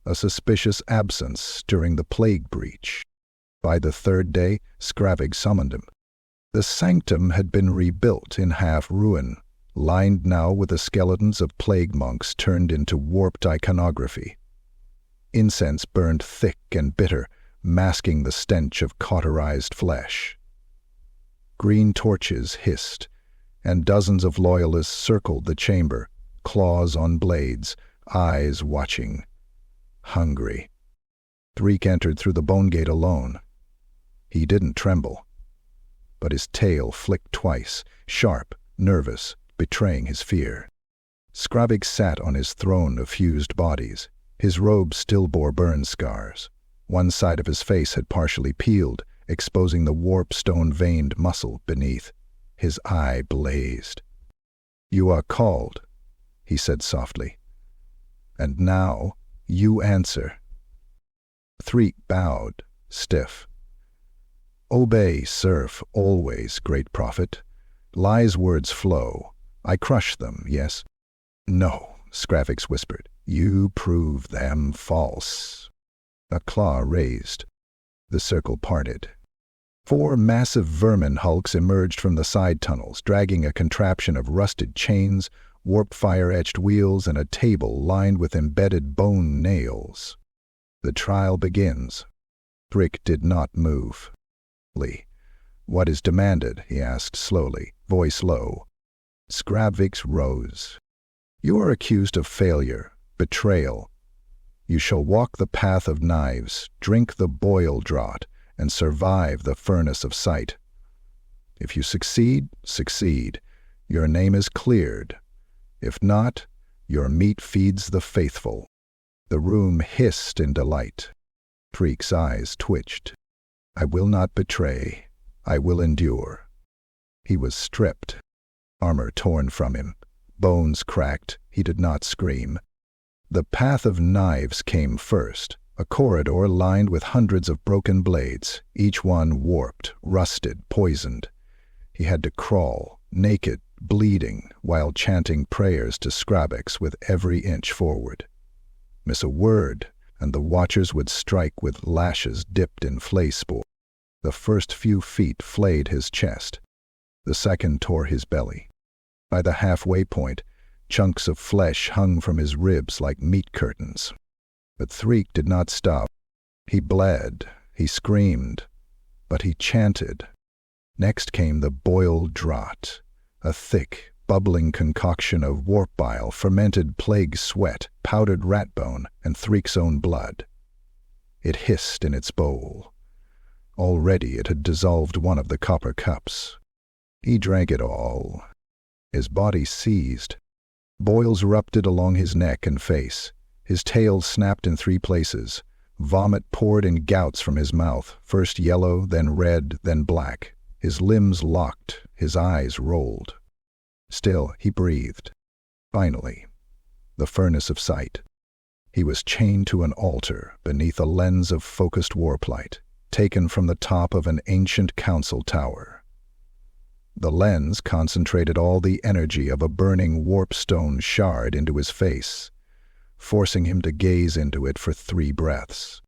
a suspicious absence during the plague breach. By the third day, Skravvix summoned him. The sanctum had been rebuilt in half-ruin, lined now with the skeletons of plague monks turned into warped iconography. Incense burned thick and bitter, masking the stench of cauterized flesh. Green torches hissed, and dozens of loyalists circled the chamber, claws on blades, eyes watching. Hungry. Threek entered through the bone gate alone. He didn't tremble, but his tail flicked twice, sharp, nervous, betraying his fear. Skravvix sat on his throne of fused bodies. His robe still bore burn scars. One side of his face had partially peeled, exposing the warpstone-veined muscle beneath. His eye blazed. "You are called," he said softly. "And now you answer." Threek bowed, stiff. "Obey, serf, always, great prophet. Lies words flow. I crush them, yes?" "No," Skravvix whispered. "You prove them false." A claw raised. The circle parted. 4 massive vermin hulks emerged from the side tunnels, dragging a contraption of rusted chains, warp fire-etched wheels, and a table lined with embedded bone nails. "The trial begins." Threek did not move. "What is demanded?" he asked slowly, voice low. Skravvix rose. "You are accused of failure, betrayal. You shall walk the path of knives, drink the boil draught, and survive the furnace of sight. If you succeed, succeed. Your name is cleared. If not, your meat feeds the faithful." The room hissed in delight. Threek's eyes twitched. "I will not betray. I will endure." He was stripped, armor torn from him, bones cracked. He did not scream. The path of knives came first, a corridor lined with hundreds of broken blades, each one warped, rusted, poisoned. He had to crawl, naked, bleeding, while chanting prayers to Skravvix with every inch forward. Miss a word, and the watchers would strike with lashes dipped in flay spore. The first few feet flayed his chest. The second tore his belly. By the halfway point, chunks of flesh hung from his ribs like meat curtains. But Threek did not stop. He bled, he screamed, but he chanted. Next came the boiled draught, a thick, bubbling concoction of warp bile, fermented plague sweat, powdered rat bone, and Threek's own blood. It hissed in its bowl. Already it had dissolved one of the copper cups. He drank it all. His body seized. Boils erupted along his neck and face. His tail snapped in 3 places. Vomit poured in gouts from his mouth, first yellow, then red, then black. His limbs locked, his eyes rolled. Still, he breathed. Finally, the furnace of sight. He was chained to an altar beneath a lens of focused warplight, taken from the top of an ancient council tower. The lens concentrated all the energy of a burning warpstone shard into his face, forcing him to gaze into it for 3 breaths.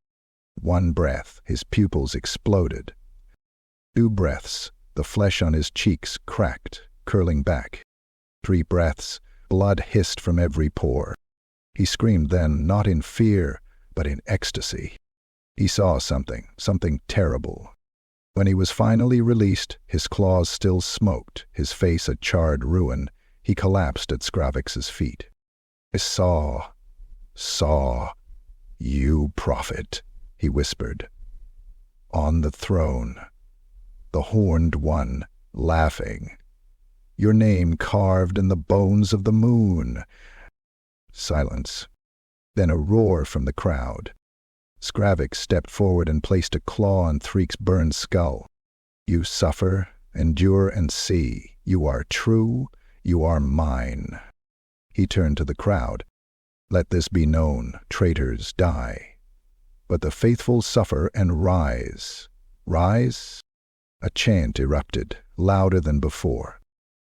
1 breath, his pupils exploded. 2 breaths, the flesh on his cheeks cracked, curling back. 3 breaths, blood hissed from every pore. He screamed then, not in fear, but in ecstasy. He saw something terrible. When he was finally released, his claws still smoked, his face a charred ruin, he collapsed at Skravvix's feet. "I saw, you prophet," he whispered. "On the throne, the horned one, laughing. Your name carved in the bones of the moon." Silence. Then a roar from the crowd. Skravvix stepped forward and placed a claw on Threek's burned skull. "You suffer, endure, and see. You are true. You are mine." He turned to the crowd. "Let this be known. Traitors die. But the faithful suffer and rise." Rise? A chant erupted, louder than before.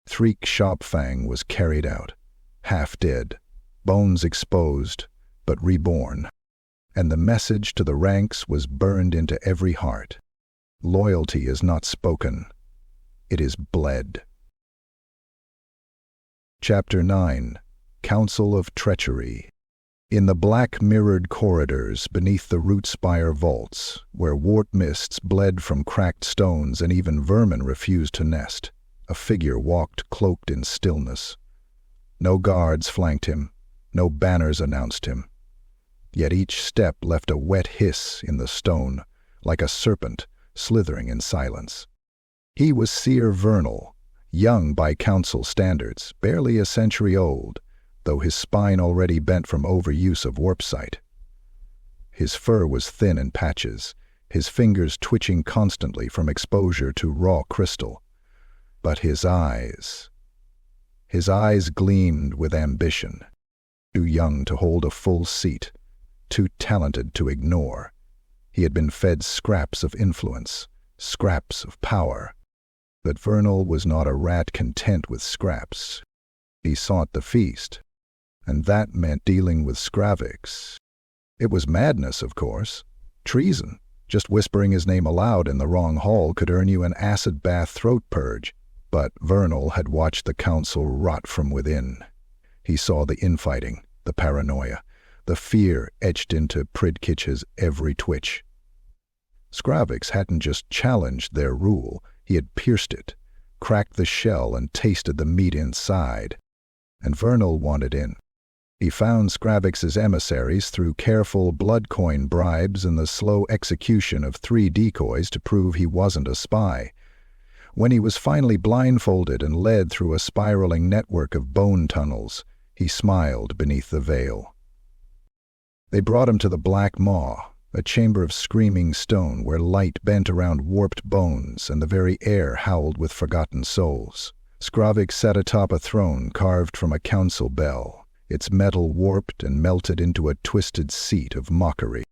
Threek Shopfang was carried out, half dead, bones exposed, but reborn. And the message to the ranks was burned into every heart. Loyalty is not spoken. It is bled. Chapter 9. Council of Treachery. In the black mirrored corridors beneath the root spire vaults, where warp mists bled from cracked stones and even vermin refused to nest, a figure walked cloaked in stillness. No guards flanked him, no banners announced him. Yet each step left a wet hiss in the stone, like a serpent slithering in silence. He was Seer Vernal, young by council standards, barely a century old, though his spine already bent from overuse of warp sight. His fur was thin in patches, his fingers twitching constantly from exposure to raw crystal. But his eyes gleamed with ambition. Too young to hold a full seat, too talented to ignore. He had been fed scraps of influence, scraps of power. But Vernal was not a rat content with scraps. He sought the feast, and that meant dealing with Skravvix. It was madness, of course. Treason. Just whispering his name aloud in the wrong hall could earn you an acid bath throat purge. But Vernal had watched the council rot from within. He saw the infighting, the paranoia, the fear etched into Pridkitch's every twitch. Skravvix hadn't just challenged their rule, he had pierced it, cracked the shell and tasted the meat inside. And Vernal wanted in. He found Skravvix's emissaries through careful blood coin bribes and the slow execution of 3 decoys to prove he wasn't a spy. When he was finally blindfolded and led through a spiraling network of bone tunnels, he smiled beneath the veil. They brought him to the Black Maw, a chamber of screaming stone where light bent around warped bones and the very air howled with forgotten souls. Skravvix sat atop a throne carved from a council bell, its metal warped and melted into a twisted seat of mockery.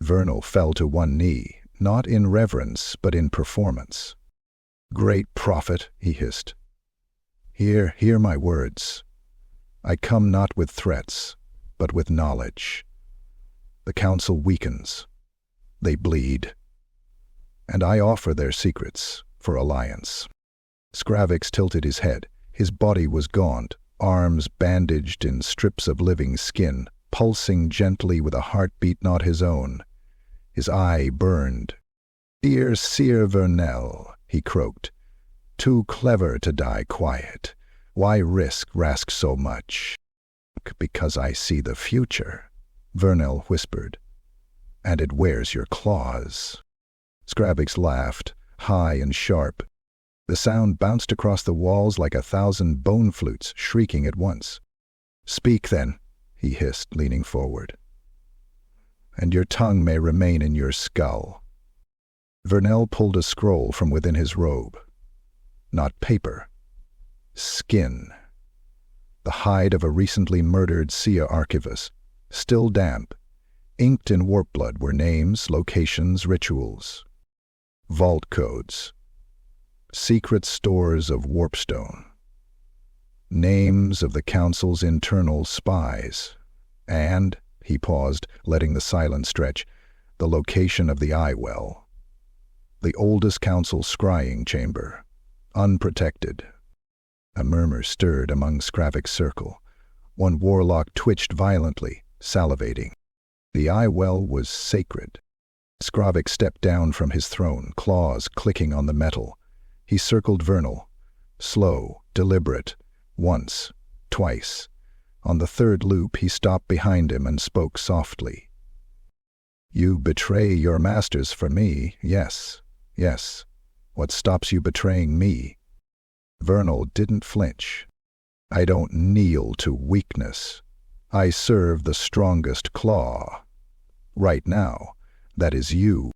Vernal fell to one knee, not in reverence but in performance. "Great prophet," he hissed. Hear my words. I come not with threats, but with knowledge. The council weakens. They bleed. And I offer their secrets for alliance." Skravvix tilted his head. His body was gaunt, arms bandaged in strips of living skin, pulsing gently with a heartbeat not his own. His eye burned. "Dear Seer Vernal," he croaked, "too clever to die quiet. Why rask so much?" "Because I see the future," Vernal whispered. and it wears your claws." Skravvix laughed, high and sharp. The sound bounced across the walls like 1,000 bone flutes shrieking at once. "Speak, then," he hissed, leaning forward. "And your tongue may remain in your skull." Vernell pulled a scroll from within his robe. Not paper. Skin. The hide of a recently murdered Seer archivist, still damp. Inked in warp blood were names, locations, rituals. Vault codes. Secret stores of Warpstone. Names of the Council's internal spies. And, he paused, letting the silence stretch, the location of the eye well. The oldest Council's scrying chamber. Unprotected. A murmur stirred among Skravvix's circle. One warlock twitched violently, salivating. The eye well was sacred. Skravvix stepped down from his throne, claws clicking on the metal. He circled Vernell. Slow, deliberate. Once, twice. On the third loop he stopped behind him and spoke softly. "You betray your masters for me, yes, yes. What stops you betraying me?" Vernell didn't flinch. "I don't kneel to weakness. I serve the strongest claw. Right now, that is you."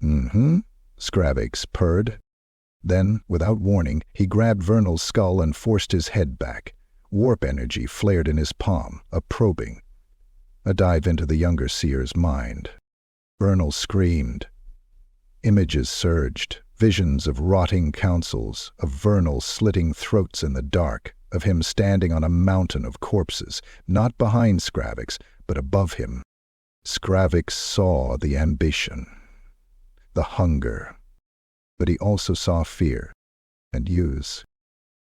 "Mm-hmm," Skravvix purred. Then, without warning, he grabbed Vernell's skull and forced his head back. Warp energy flared in his palm, a probing. A dive into the younger Seer's mind. Vernell screamed. Images surged, visions of rotting councils, of Vernell slitting throats in the dark, of him standing on a mountain of corpses, not behind Skravvix, but above him. Skravvix saw the ambition, the hunger, but he also saw fear and use.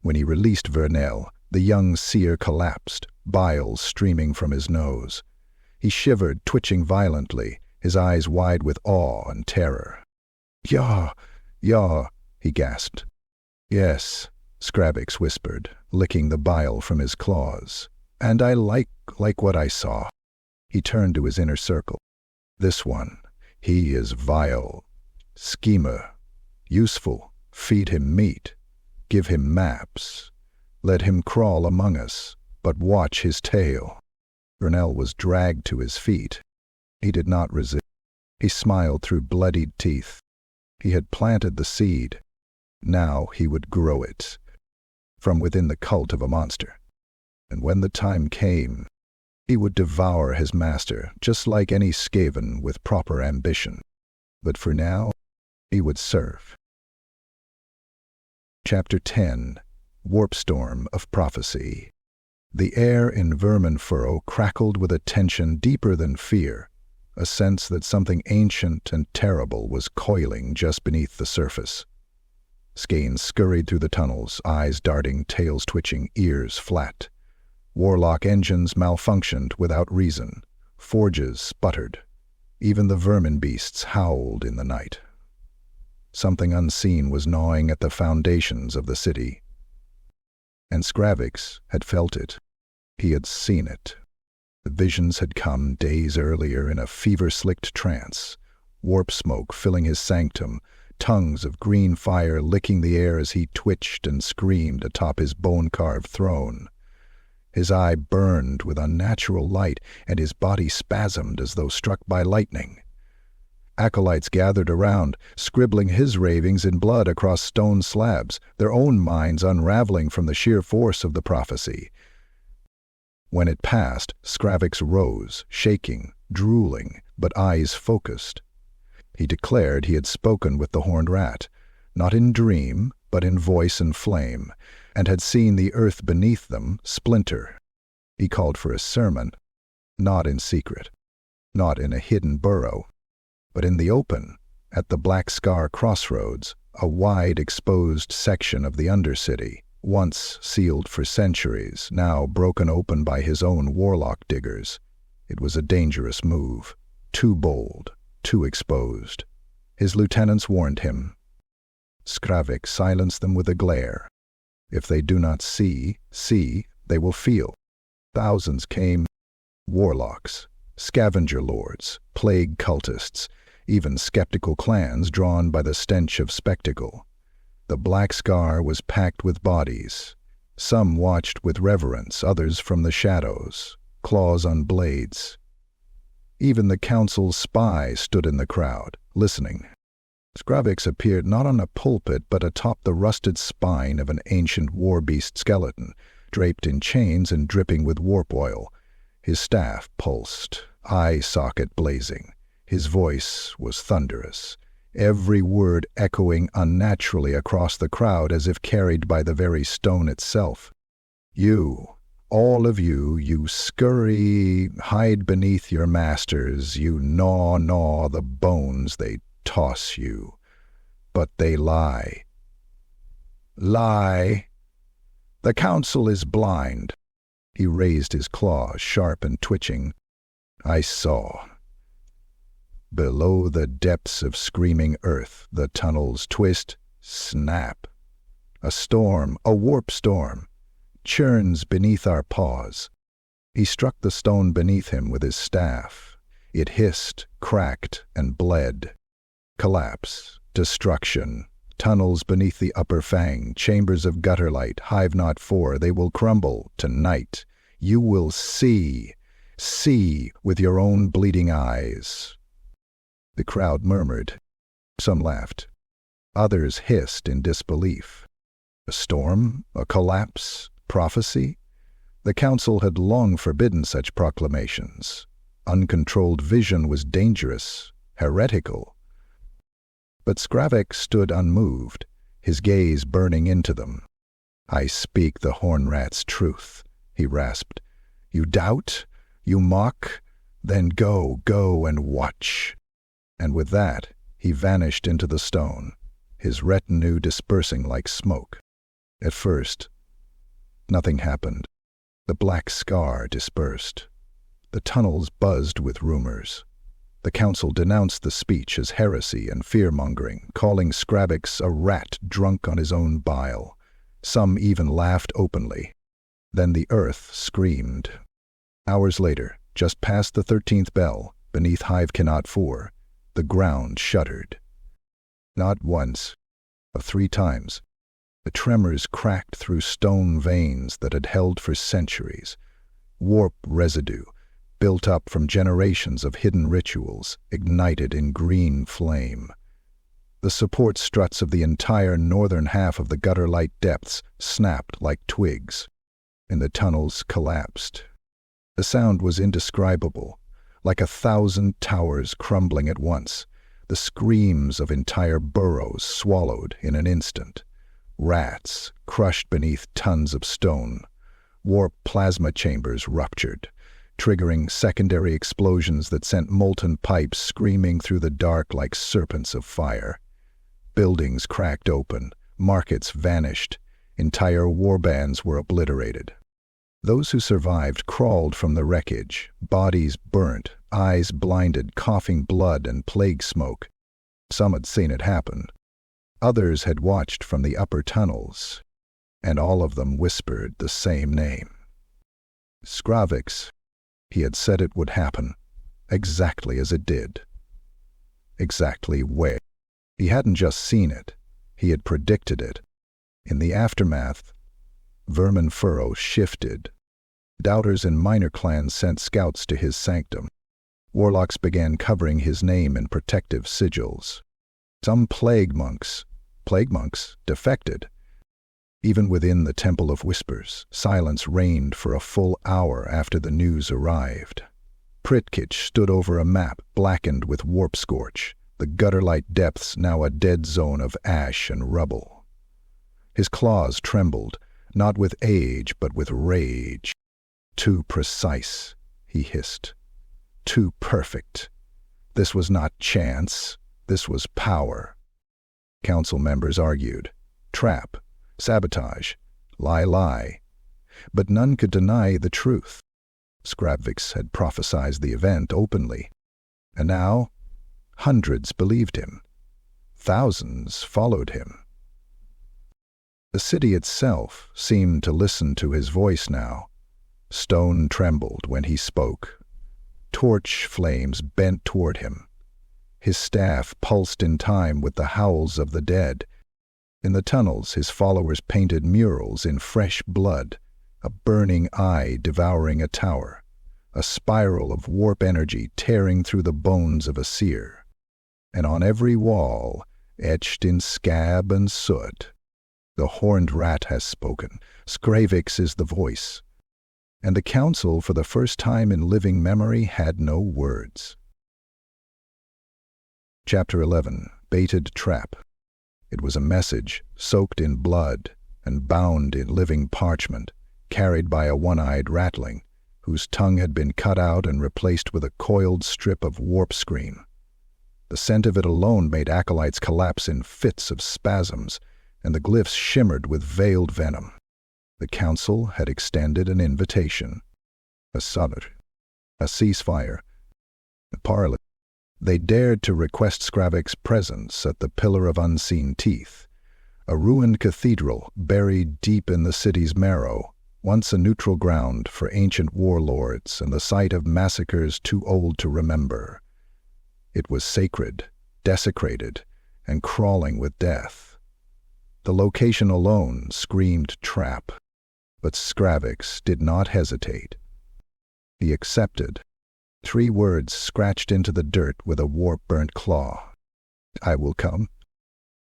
When he released Vernell, the young Seer collapsed, bile streaming from his nose. He shivered, twitching violently, his eyes wide with awe and terror. "Yah, yah," he gasped. "Yes," Skravvix whispered, licking the bile from his claws. "And I like what I saw." He turned to his inner circle. "This one, he is vile. Schemer. Useful. Feed him meat. Give him maps. Let him crawl among us, but watch his tail." Vernell was dragged to his feet. He did not resist. He smiled through bloodied teeth. He had planted the seed. Now he would grow it. From within the cult of a monster. And when the time came, he would devour his master, just like any Skaven with proper ambition. But for now, he would serve. Chapter 10. Warpstorm of Prophecy. The air in Verminfurrow crackled with a tension deeper than fear, a sense that something ancient and terrible was coiling just beneath the surface. Skanes scurried through the tunnels, eyes darting, tails twitching, ears flat. Warlock engines malfunctioned without reason. Forges sputtered. Even the vermin beasts howled in the night. Something unseen was gnawing at the foundations of the city. And Skravvix had felt it. He had seen it. The visions had come days earlier in a fever-slicked trance, warp smoke filling his sanctum, tongues of green fire licking the air as he twitched and screamed atop his bone-carved throne. His eye burned with unnatural light, and his body spasmed as though struck by lightning. Acolytes gathered around, scribbling his ravings in blood across stone slabs, their own minds unraveling from the sheer force of the prophecy. When it passed, Skravvix rose, shaking, drooling, but eyes focused. He declared he had spoken with the horned rat, not in dream, but in voice and flame, and had seen the earth beneath them splinter. He called for a sermon, not in secret, not in a hidden burrow, but in the open, at the Black Scar crossroads, a wide exposed section of the Undercity, once sealed for centuries, now broken open by his own warlock diggers. It was a dangerous move, too bold, too exposed. His lieutenants warned him. Skravvix silenced them with a glare. If they do not see, they will feel. Thousands came, warlocks, scavenger lords, plague cultists, even skeptical clans drawn by the stench of spectacle. The black scar was packed with bodies. Some watched with reverence, others from the shadows, claws on blades. Even the council's spy stood in the crowd, listening. Skravvix appeared not on a pulpit but atop the rusted spine of an ancient war-beast skeleton, draped in chains and dripping with warp oil. His staff pulsed, eye socket blazing. His voice was thunderous, every word echoing unnaturally across the crowd as if carried by the very stone itself. You, all of you, you scurry, hide beneath your masters, you gnaw the bones they toss you. But they lie. Lie. The council is blind. He raised his claws, sharp and twitching. I saw. Below the depths of screaming earth, the tunnels twist, snap. A storm, a warpstorm, churns beneath our paws. He struck the stone beneath him with his staff. It hissed, cracked, and bled. Collapse, destruction, tunnels beneath the upper fang, chambers of gutter light, hive knot 4, they will crumble tonight. You will see with your own bleeding eyes. The crowd murmured. Some laughed. Others hissed in disbelief. A storm? A collapse? Prophecy? The council had long forbidden such proclamations. Uncontrolled vision was dangerous, heretical. But Skravvix stood unmoved, his gaze burning into them. I speak the hornrat's truth, he rasped. You doubt? You mock? Then go and watch. And with that, he vanished into the stone, his retinue dispersing like smoke. At first, nothing happened. The black scar dispersed. The tunnels buzzed with rumors. The council denounced the speech as heresy and fear-mongering, calling Skravvix a rat drunk on his own bile. Some even laughed openly. Then the earth screamed. Hours later, just past the 13th bell, beneath Hive-Knot 4, the ground shuddered. Not once, but 3 times. The tremors cracked through stone veins that had held for centuries. Warp residue, built up from generations of hidden rituals, ignited in green flame. The support struts of the entire northern half of the gutter light depths snapped like twigs, and the tunnels collapsed. The sound was indescribable, like 1,000 towers crumbling at once, the screams of entire burrows swallowed in an instant. Rats crushed beneath tons of stone. Warp plasma chambers ruptured, triggering secondary explosions that sent molten pipes screaming through the dark like serpents of fire. Buildings cracked open, markets vanished, entire warbands were obliterated. Those who survived crawled from the wreckage, bodies burnt, eyes blinded, coughing blood and plague smoke. Some had seen it happen. Others had watched from the upper tunnels, and all of them whispered the same name. Skravvix. He had said it would happen, exactly as it did. Exactly where. He hadn't just seen it, he had predicted it. In the aftermath, Verminfurrow shifted. Doubters in minor clans sent scouts to his sanctum. Warlocks began covering his name in protective sigils. Some plague monks defected. Even within the Temple of Whispers, silence reigned for a full hour after the news arrived. Pritkich stood over a map blackened with warp scorch, the gutter-light depths now a dead zone of ash and rubble. His claws trembled, not with age but with rage. Too precise, he hissed. Too perfect. This was not chance, this was power. Council members argued. Trap. Sabotage. Lie. But none could deny the truth. Skravvix had prophesied the event openly. And now, hundreds believed him. Thousands followed him. The city itself seemed to listen to his voice now. Stone trembled when he spoke. torch flames bent toward him. His staff pulsed in time with the howls of the dead. In the tunnels, his followers painted murals in fresh blood, a burning eye devouring a tower, a spiral of warp energy tearing through the bones of a seer. And on every wall, etched in scab and soot, the horned rat has spoken. Skravvix is the voice. And the council, for the first time in living memory, had no words. Chapter 11. Baited Trap. It was a message, soaked in blood and bound in living parchment, carried by a one-eyed ratling, whose tongue had been cut out and replaced with a coiled strip of warp screen. The scent of it alone made acolytes collapse in fits of spasms, and the glyphs shimmered with veiled venom. The council had extended an invitation. A summit, a ceasefire, a parley. They dared to request Skravvix's presence at the Pillar of Unseen Teeth, a ruined cathedral buried deep in the city's marrow, once a neutral ground for ancient warlords and the site of massacres too old to remember. It was sacred, desecrated, and crawling with death. The location alone screamed trap, but Skravvix did not hesitate. He accepted. 3 words scratched into the dirt with a warp-burnt claw. "I will come."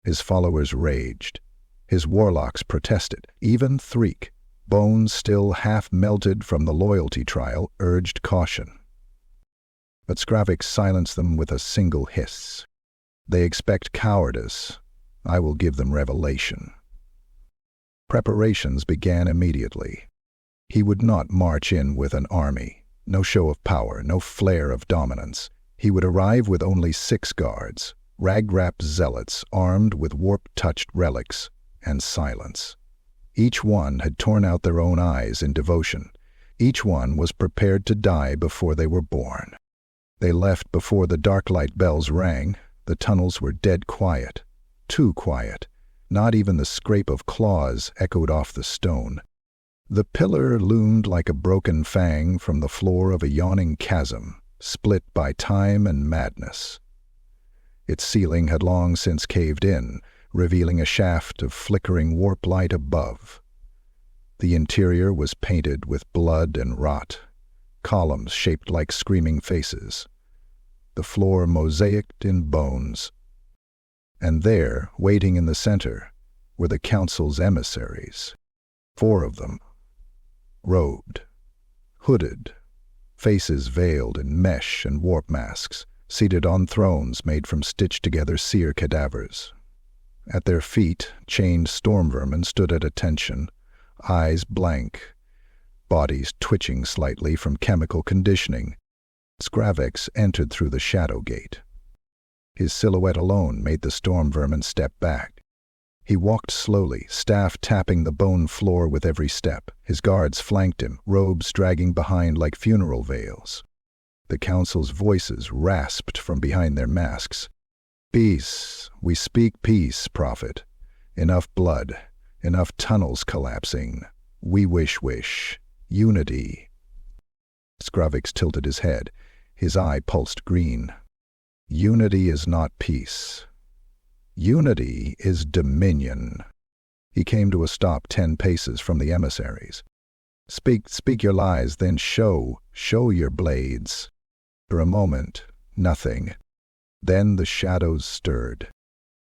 His followers raged. His warlocks protested. Even Threek, bones still half-melted from the loyalty trial, urged caution. But Skravvix silenced them with a single hiss. "They expect cowardice. I will give them revelation." Preparations began immediately. He would not march in with an army. No show of power, no flare of dominance. He would arrive with only 6 guards, rag-wrapped zealots armed with warp-touched relics, and silence. Each one had torn out their own eyes in devotion. Each one was prepared to die before they were born. They left before the darklight bells rang. The tunnels were dead quiet, too quiet. Not even the scrape of claws echoed off the stone. The pillar loomed like a broken fang from the floor of a yawning chasm, split by time and madness. Its ceiling had long since caved in, revealing a shaft of flickering warp light above. The interior was painted with blood and rot, columns shaped like screaming faces, the floor mosaicked in bones. And there, waiting in the center, were the council's emissaries, 4 of them. Robed, hooded, faces veiled in mesh and warp masks, seated on thrones made from stitched-together seer cadavers. At their feet, chained storm vermin stood at attention, eyes blank, bodies twitching slightly from chemical conditioning. Skravvix entered through the shadow gate. His silhouette alone made the storm vermin step back. He walked slowly, staff tapping the bone floor with every step. His guards flanked him, robes dragging behind like funeral veils. The council's voices rasped from behind their masks. "Peace, we speak peace, prophet. Enough blood, enough tunnels collapsing. We wish. Unity." Skravvix tilted his head. His eye pulsed green. "Unity is not peace. Unity is dominion." He came to a stop 10 paces from the emissaries. Speak your lies, then show your blades." For a moment, nothing. Then the shadows stirred.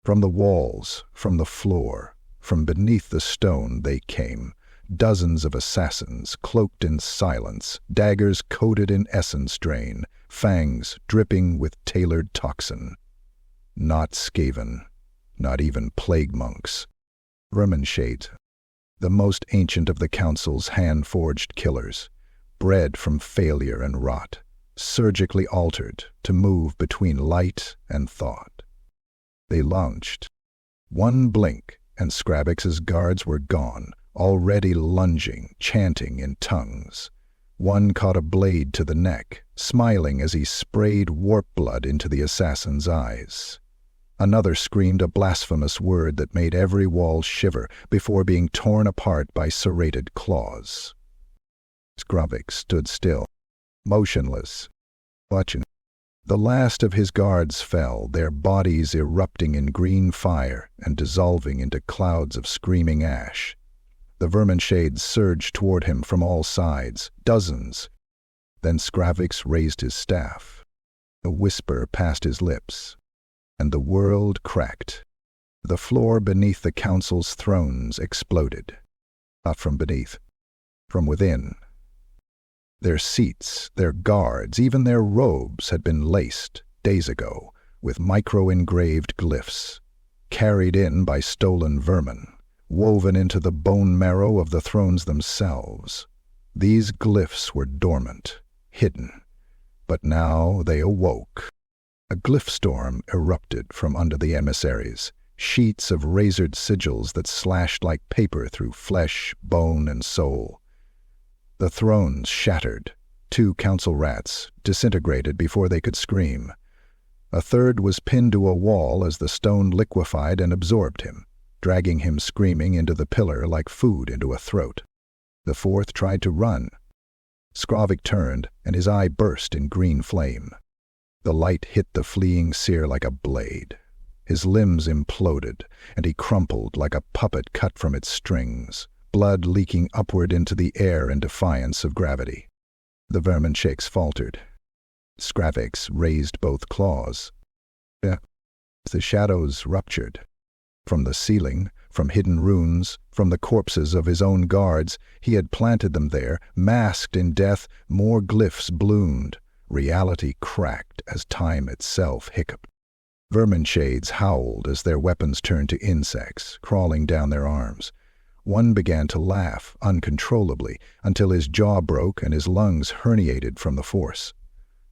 From the walls, from the floor, from beneath the stone they came. Dozens of assassins, cloaked in silence, daggers coated in essence drain, fangs dripping with tailored toxin. Not Skaven. Not even plague monks. Verminfurrow, the most ancient of the council's hand-forged killers, bred from failure and rot, surgically altered to move between light and thought. They launched. One blink, and Skravvix's guards were gone, already lunging, chanting in tongues. One caught a blade to the neck, smiling as he sprayed warp blood into the assassin's eyes. Another screamed a blasphemous word that made every wall shiver before being torn apart by serrated claws. Skravvix stood still, motionless. Watching. The last of his guards fell, their bodies erupting in green fire and dissolving into clouds of screaming ash. The vermin shades surged toward him from all sides, dozens. Then Skravvix raised his staff. A whisper passed his lips, and the world cracked. The floor beneath the council's thrones exploded. Not from beneath, from within. Their seats, their guards, even their robes had been laced, days ago, with micro-engraved glyphs, carried in by stolen vermin, woven into the bone marrow of the thrones themselves. These glyphs were dormant, hidden, but now they awoke. A glyph storm erupted from under the emissaries, sheets of razored sigils that slashed like paper through flesh, bone, and soul. The thrones shattered. 2 council rats disintegrated before they could scream. A third was pinned to a wall as the stone liquefied and absorbed him, dragging him screaming into the pillar like food into a throat. The fourth tried to run. Skravvix turned, and his eye burst in green flame. The light hit the fleeing Seer like a blade. His limbs imploded, and he crumpled like a puppet cut from its strings, blood leaking upward into the air in defiance of gravity. The vermin shakes faltered. Skravvix raised both claws. The shadows ruptured. From the ceiling, from hidden runes, from the corpses of his own guards, he had planted them there, masked in death. More glyphs bloomed. Reality cracked as time itself hiccuped. Vermin shades howled as their weapons turned to insects, crawling down their arms. One began to laugh uncontrollably until his jaw broke and his lungs herniated from the force.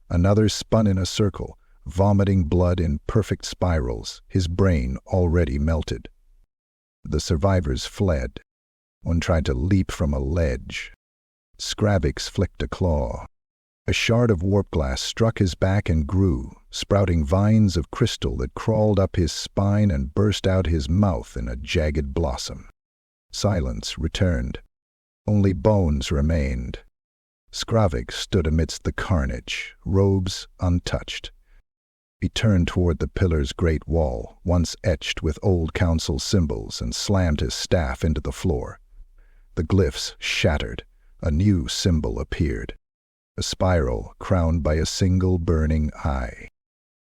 Another spun in a circle, vomiting blood in perfect spirals, his brain already melted. The survivors fled. One tried to leap from a ledge. Skravvix flicked a claw. A shard of warp glass struck his back and grew, sprouting vines of crystal that crawled up his spine and burst out his mouth in a jagged blossom. Silence returned. Only bones remained. Skravvix stood amidst the carnage, robes untouched. He turned toward the pillar's great wall, once etched with old council symbols, and slammed his staff into the floor. The glyphs shattered. A new symbol appeared. A spiral crowned by a single burning eye.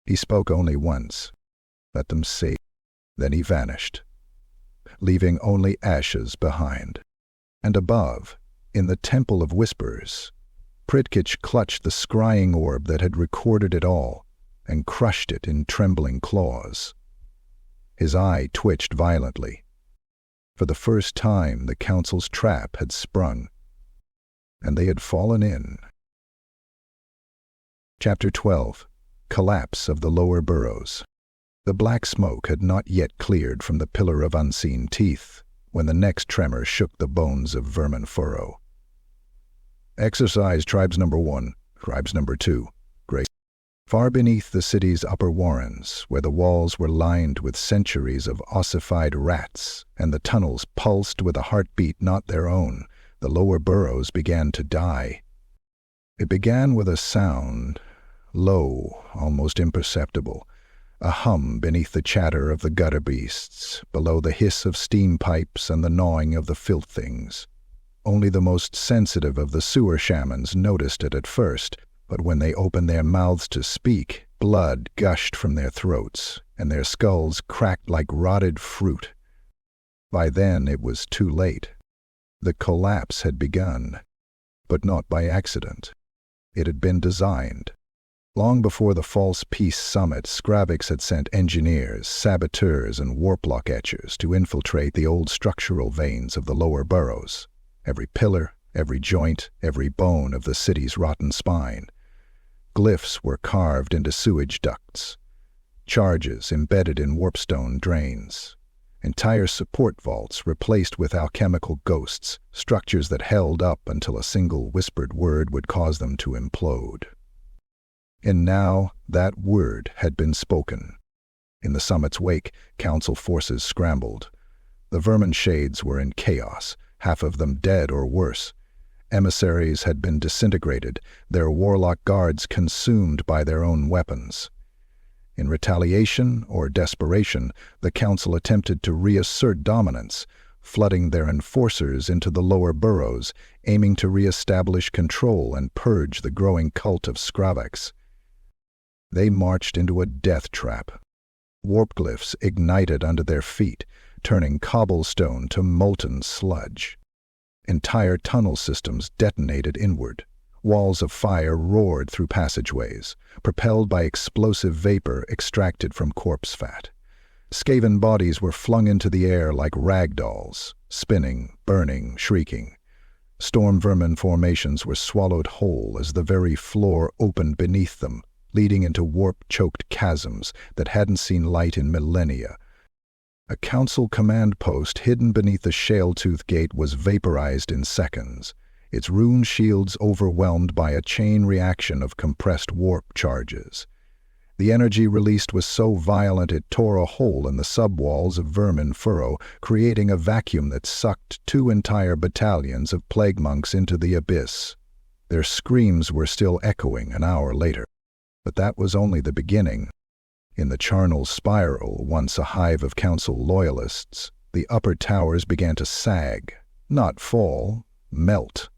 He spoke only once. Let them see. Then he vanished, leaving only ashes behind. And above, in the Temple of Whispers, Pritkich clutched the scrying orb that had recorded it all, and crushed it in trembling claws. His eye twitched violently. For the first time the council's trap had sprung, and they had fallen in. Chapter 12. Collapse of the Lower Burrows. The black smoke had not yet cleared from the pillar of unseen teeth when the next tremor shook the bones of Verminfurrow. Exercise Tribes Number 1, Tribes Number 2, Great. Far beneath the city's upper warrens, where the walls were lined with centuries of ossified rats and the tunnels pulsed with a heartbeat not their own, the lower burrows began to die. It began with a sound, low, almost imperceptible, a hum beneath the chatter of the gutter beasts, below the hiss of steam pipes and the gnawing of the filth things. Only the most sensitive of the sewer shamans noticed it at first, but when they opened their mouths to speak, blood gushed from their throats, and their skulls cracked like rotted fruit. By then it was too late. The collapse had begun, but not by accident. It had been designed. Long before the False Peace Summit, Skravvix had sent engineers, saboteurs, and warplock etchers to infiltrate the old structural veins of the lower burrows. Every pillar, every joint, every bone of the city's rotten spine. Glyphs were carved into sewage ducts. Charges embedded in warpstone drains. Entire support vaults replaced with alchemical ghosts, structures that held up until a single whispered word would cause them to implode. And now that word had been spoken. In the summit's wake, council forces scrambled. The vermin shades were in chaos, half of them dead or worse, Emissaries had been disintegrated, their warlock guards consumed by their own weapons. In retaliation or desperation, the Council attempted to reassert dominance, flooding their enforcers into the lower burrows, aiming to re-establish control and purge the growing cult of Skravvix. They marched into a death trap. Warp glyphs ignited under their feet, turning cobblestone to molten sludge. Entire tunnel systems detonated inward. Walls of fire roared through passageways, propelled by explosive vapor extracted from corpse fat. Skaven bodies were flung into the air like rag dolls, spinning, burning, shrieking. Storm vermin formations were swallowed whole as the very floor opened beneath them, leading into warp-choked chasms that hadn't seen light in millennia. A council command post hidden beneath the shale-tooth gate was vaporized in seconds, its rune shields overwhelmed by a chain reaction of compressed warp charges. The energy released was so violent it tore a hole in the subwalls of Verminfurrow, creating a vacuum that sucked 2 entire battalions of plague monks into the abyss. Their screams were still echoing an hour later. But that was only the beginning. In the charnel spiral, once a hive of council loyalists, the upper towers began to sag, not fall, melt.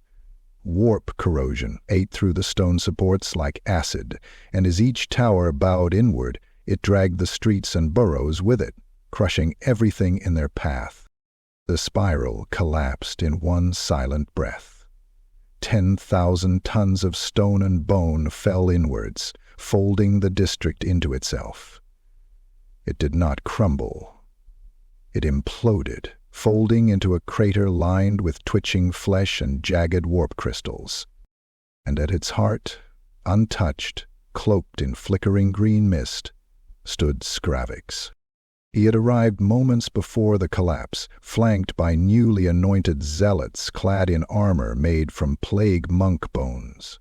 Warp corrosion ate through the stone supports like acid, and as each tower bowed inward, it dragged the streets and burrows with it, crushing everything in their path. The spiral collapsed in one silent breath. 10,000 tons of stone and bone fell inwards, folding the district into itself. It did not crumble. It imploded, folding into a crater lined with twitching flesh and jagged warp crystals. And at its heart, untouched, cloaked in flickering green mist, stood Skravvix. He had arrived moments before the collapse, flanked by newly anointed zealots clad in armor made from plague monk bones.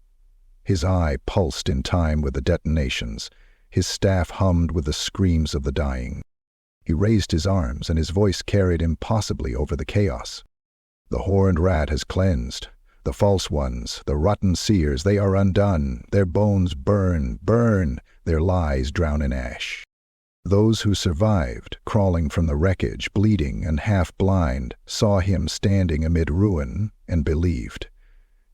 His eye pulsed in time with the detonations. His staff hummed with the screams of the dying. He raised his arms, and his voice carried impossibly over the chaos. The horned rat has cleansed. The false ones, the rotten seers, they are undone. Their bones burn, burn. Their lies drown in ash. Those who survived, crawling from the wreckage, bleeding and half-blind, saw him standing amid ruin and believed.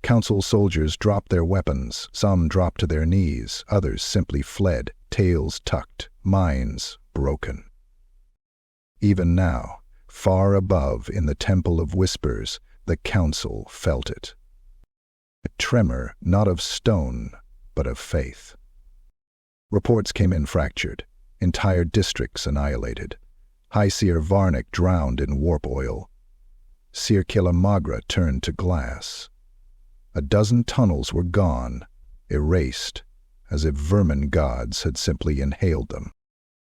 Council soldiers dropped their weapons, some dropped to their knees, others simply fled, tails tucked, minds broken. Even now, far above in the Temple of Whispers, the Council felt it. A tremor not of stone, but of faith. Reports came in fractured, entire districts annihilated. High Seer Varnick drowned in warp oil. Seer Kilamagra turned to glass. A dozen tunnels were gone, erased, as if vermin gods had simply inhaled them.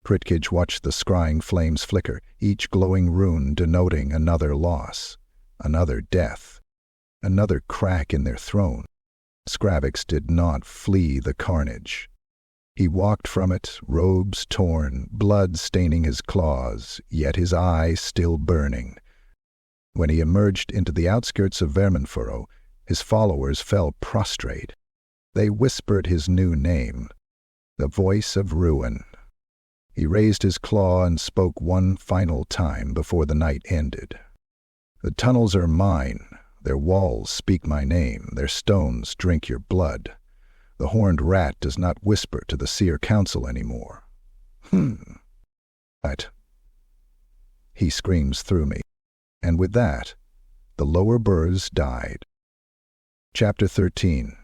Pritkij watched the scrying flames flicker, each glowing rune denoting another loss, another death, another crack in their throne. Skravvix did not flee the carnage. He walked from it, robes torn, blood staining his claws, yet his eye still burning. When he emerged into the outskirts of Verminfurrow, his followers fell prostrate. They whispered his new name, the voice of ruin. He raised his claw and spoke one final time before the night ended. The tunnels are mine. Their walls speak my name. Their stones drink your blood. The horned rat does not whisper to the Seer Council anymore. But he screams through me. And with that, the lower burrs died. Chapter 13.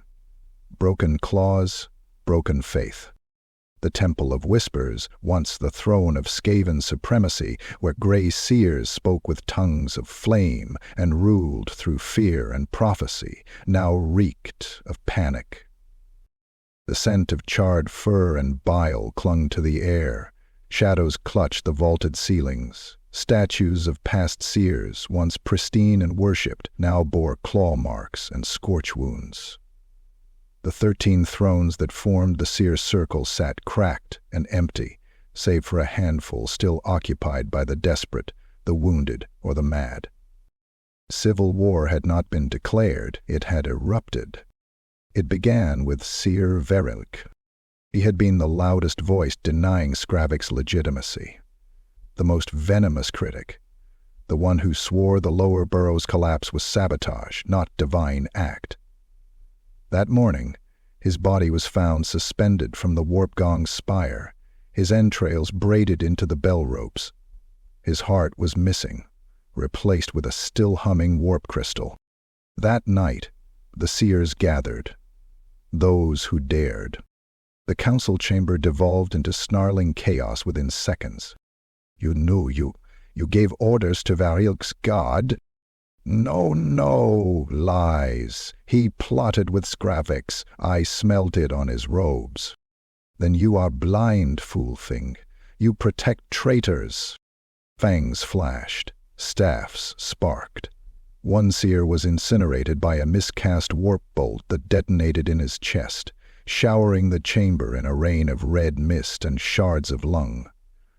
Broken Claws, Broken Faith. The Temple of Whispers, once the throne of Skaven supremacy, where grey seers spoke with tongues of flame and ruled through fear and prophecy, now reeked of panic. The scent of charred fur and bile clung to the air. Shadows clutched the vaulted ceilings. Statues of past seers, once pristine and worshipped, now bore claw marks and scorch wounds. The 13 thrones that formed the seer circle sat cracked and empty, save for a handful still occupied by the desperate, the wounded, or the mad. Civil war had not been declared, it had erupted. It began with Seer Verminfurrow. He had been the loudest voice denying Skravvix legitimacy, the most venomous critic, the one who swore the lower burrows' collapse was sabotage, not divine act. That morning, his body was found suspended from the Warpgong's spire, his entrails braided into the bell ropes. His heart was missing, replaced with a still-humming warp crystal. That night, the Seers gathered, those who dared. The council chamber devolved into snarling chaos within seconds. You knew you gave orders to Variel's god? No, lies. He plotted with Skravvix. I smelt it on his robes. Then you are blind, fool thing. You protect traitors. Fangs flashed. Staffs sparked. One seer was incinerated by a miscast warp bolt that detonated in his chest, showering the chamber in a rain of red mist and shards of lung.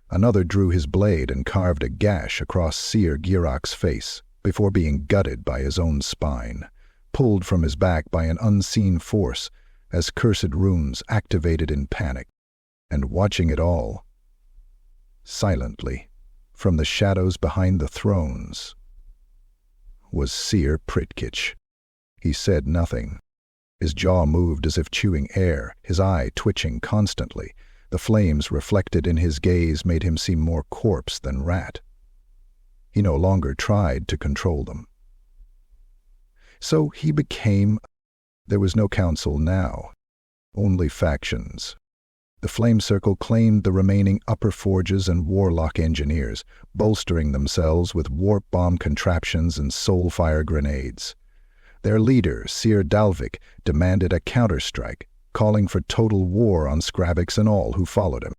Another drew his blade and carved a gash across Seer Girok's face before being gutted by his own spine, pulled from his back by an unseen force as cursed runes activated in panic. And watching it all, silently, from the shadows behind the thrones, was Seer Pritkich. He said nothing. His jaw moved as if chewing air, his eye twitching constantly. The flames reflected in his gaze made him seem more corpse than rat. He no longer tried to control them. So he became... There was no council now, only factions. The Flame Circle claimed the remaining upper forges and warlock engineers, bolstering themselves with warp bomb contraptions and soulfire grenades. Their leader, Seer Dalvik, demanded a counterstrike, calling for total war on Skravvix and all who followed him.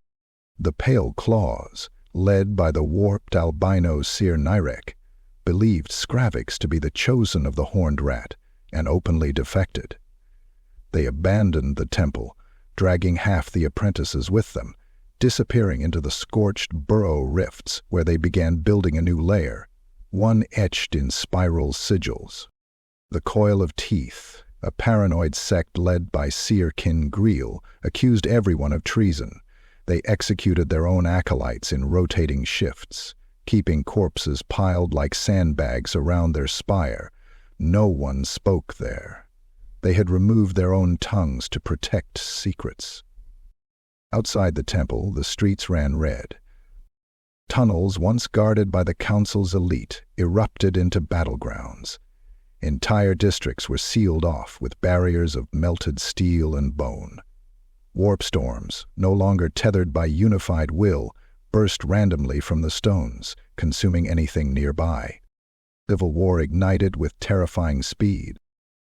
The Pale Claws, led by the warped albino Seer Nyrek, believed Skravvix to be the chosen of the Horned Rat, and openly defected. They abandoned the temple, dragging half the apprentices with them, disappearing into the scorched burrow rifts where they began building a new lair, one etched in spiral sigils. The Coil of Teeth, a paranoid sect led by Seer Kin Greel, accused everyone of treason. They executed their own acolytes in rotating shifts, keeping corpses piled like sandbags around their spire. No one spoke there. They had removed their own tongues to protect secrets. Outside the temple, the streets ran red. Tunnels once guarded by the council's elite erupted into battlegrounds. Entire districts were sealed off with barriers of melted steel and bone. Warpstorms, no longer tethered by unified will, burst randomly from the stones, consuming anything nearby. Civil war ignited with terrifying speed.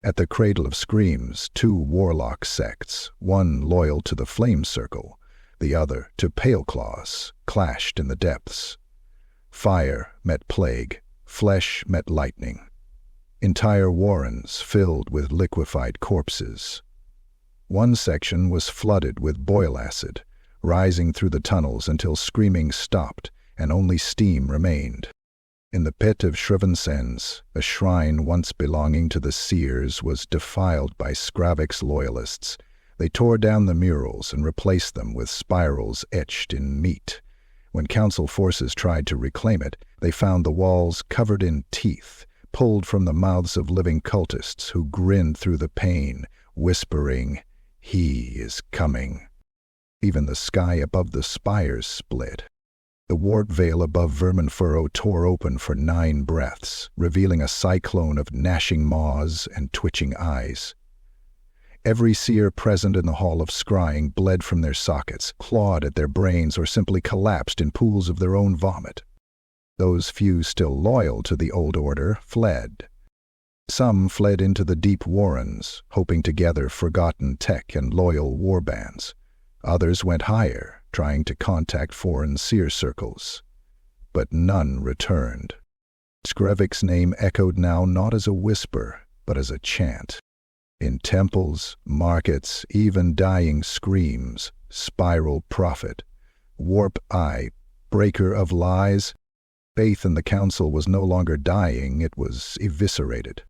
At the Cradle of Screams, two warlock sects, one loyal to the Flame Circle, the other to Pale Claws, clashed in the depths. Fire met plague, flesh met lightning. Entire warrens filled with liquefied corpses. One section was flooded with boil acid, rising through the tunnels until screaming stopped and only steam remained. In the pit of Shrivensens, a shrine once belonging to the Seers was defiled by Skravvix loyalists. They tore down the murals and replaced them with spirals etched in meat. When council forces tried to reclaim it, they found the walls covered in teeth, pulled from the mouths of living cultists who grinned through the pain, whispering, "He is coming." Even the sky above the spires split. The warp veil above Verminfurrow tore open for 9 breaths, revealing a cyclone of gnashing maws and twitching eyes. Every seer present in the Hall of Scrying bled from their sockets, clawed at their brains, or simply collapsed in pools of their own vomit. Those few still loyal to the old order fled. Some fled into the deep warrens, hoping to gather forgotten tech and loyal warbands. Others went higher, trying to contact foreign seer circles. But none returned. Skravvix's name echoed now not as a whisper, but as a chant. In temples, markets, even dying screams, Spiral Prophet, Warp Eye, Breaker of Lies, faith in the council was no longer dying, it was eviscerated.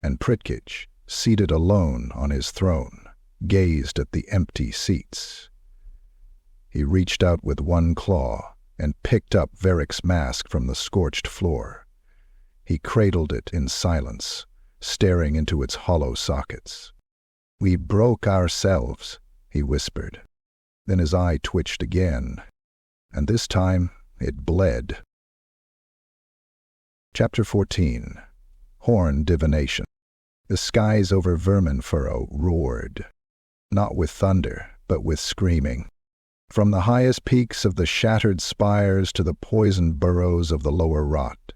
And Pritkich, seated alone on his throne, gazed at the empty seats. He reached out with one claw and picked up Varric's mask from the scorched floor. He cradled it in silence, staring into its hollow sockets. "We broke ourselves," he whispered. Then his eye twitched again, and this time it bled. Chapter 14. Horn Divination. The skies over Verminfurrow roared, not with thunder, but with screaming. From the highest peaks of the shattered spires to the poisoned burrows of the lower rot,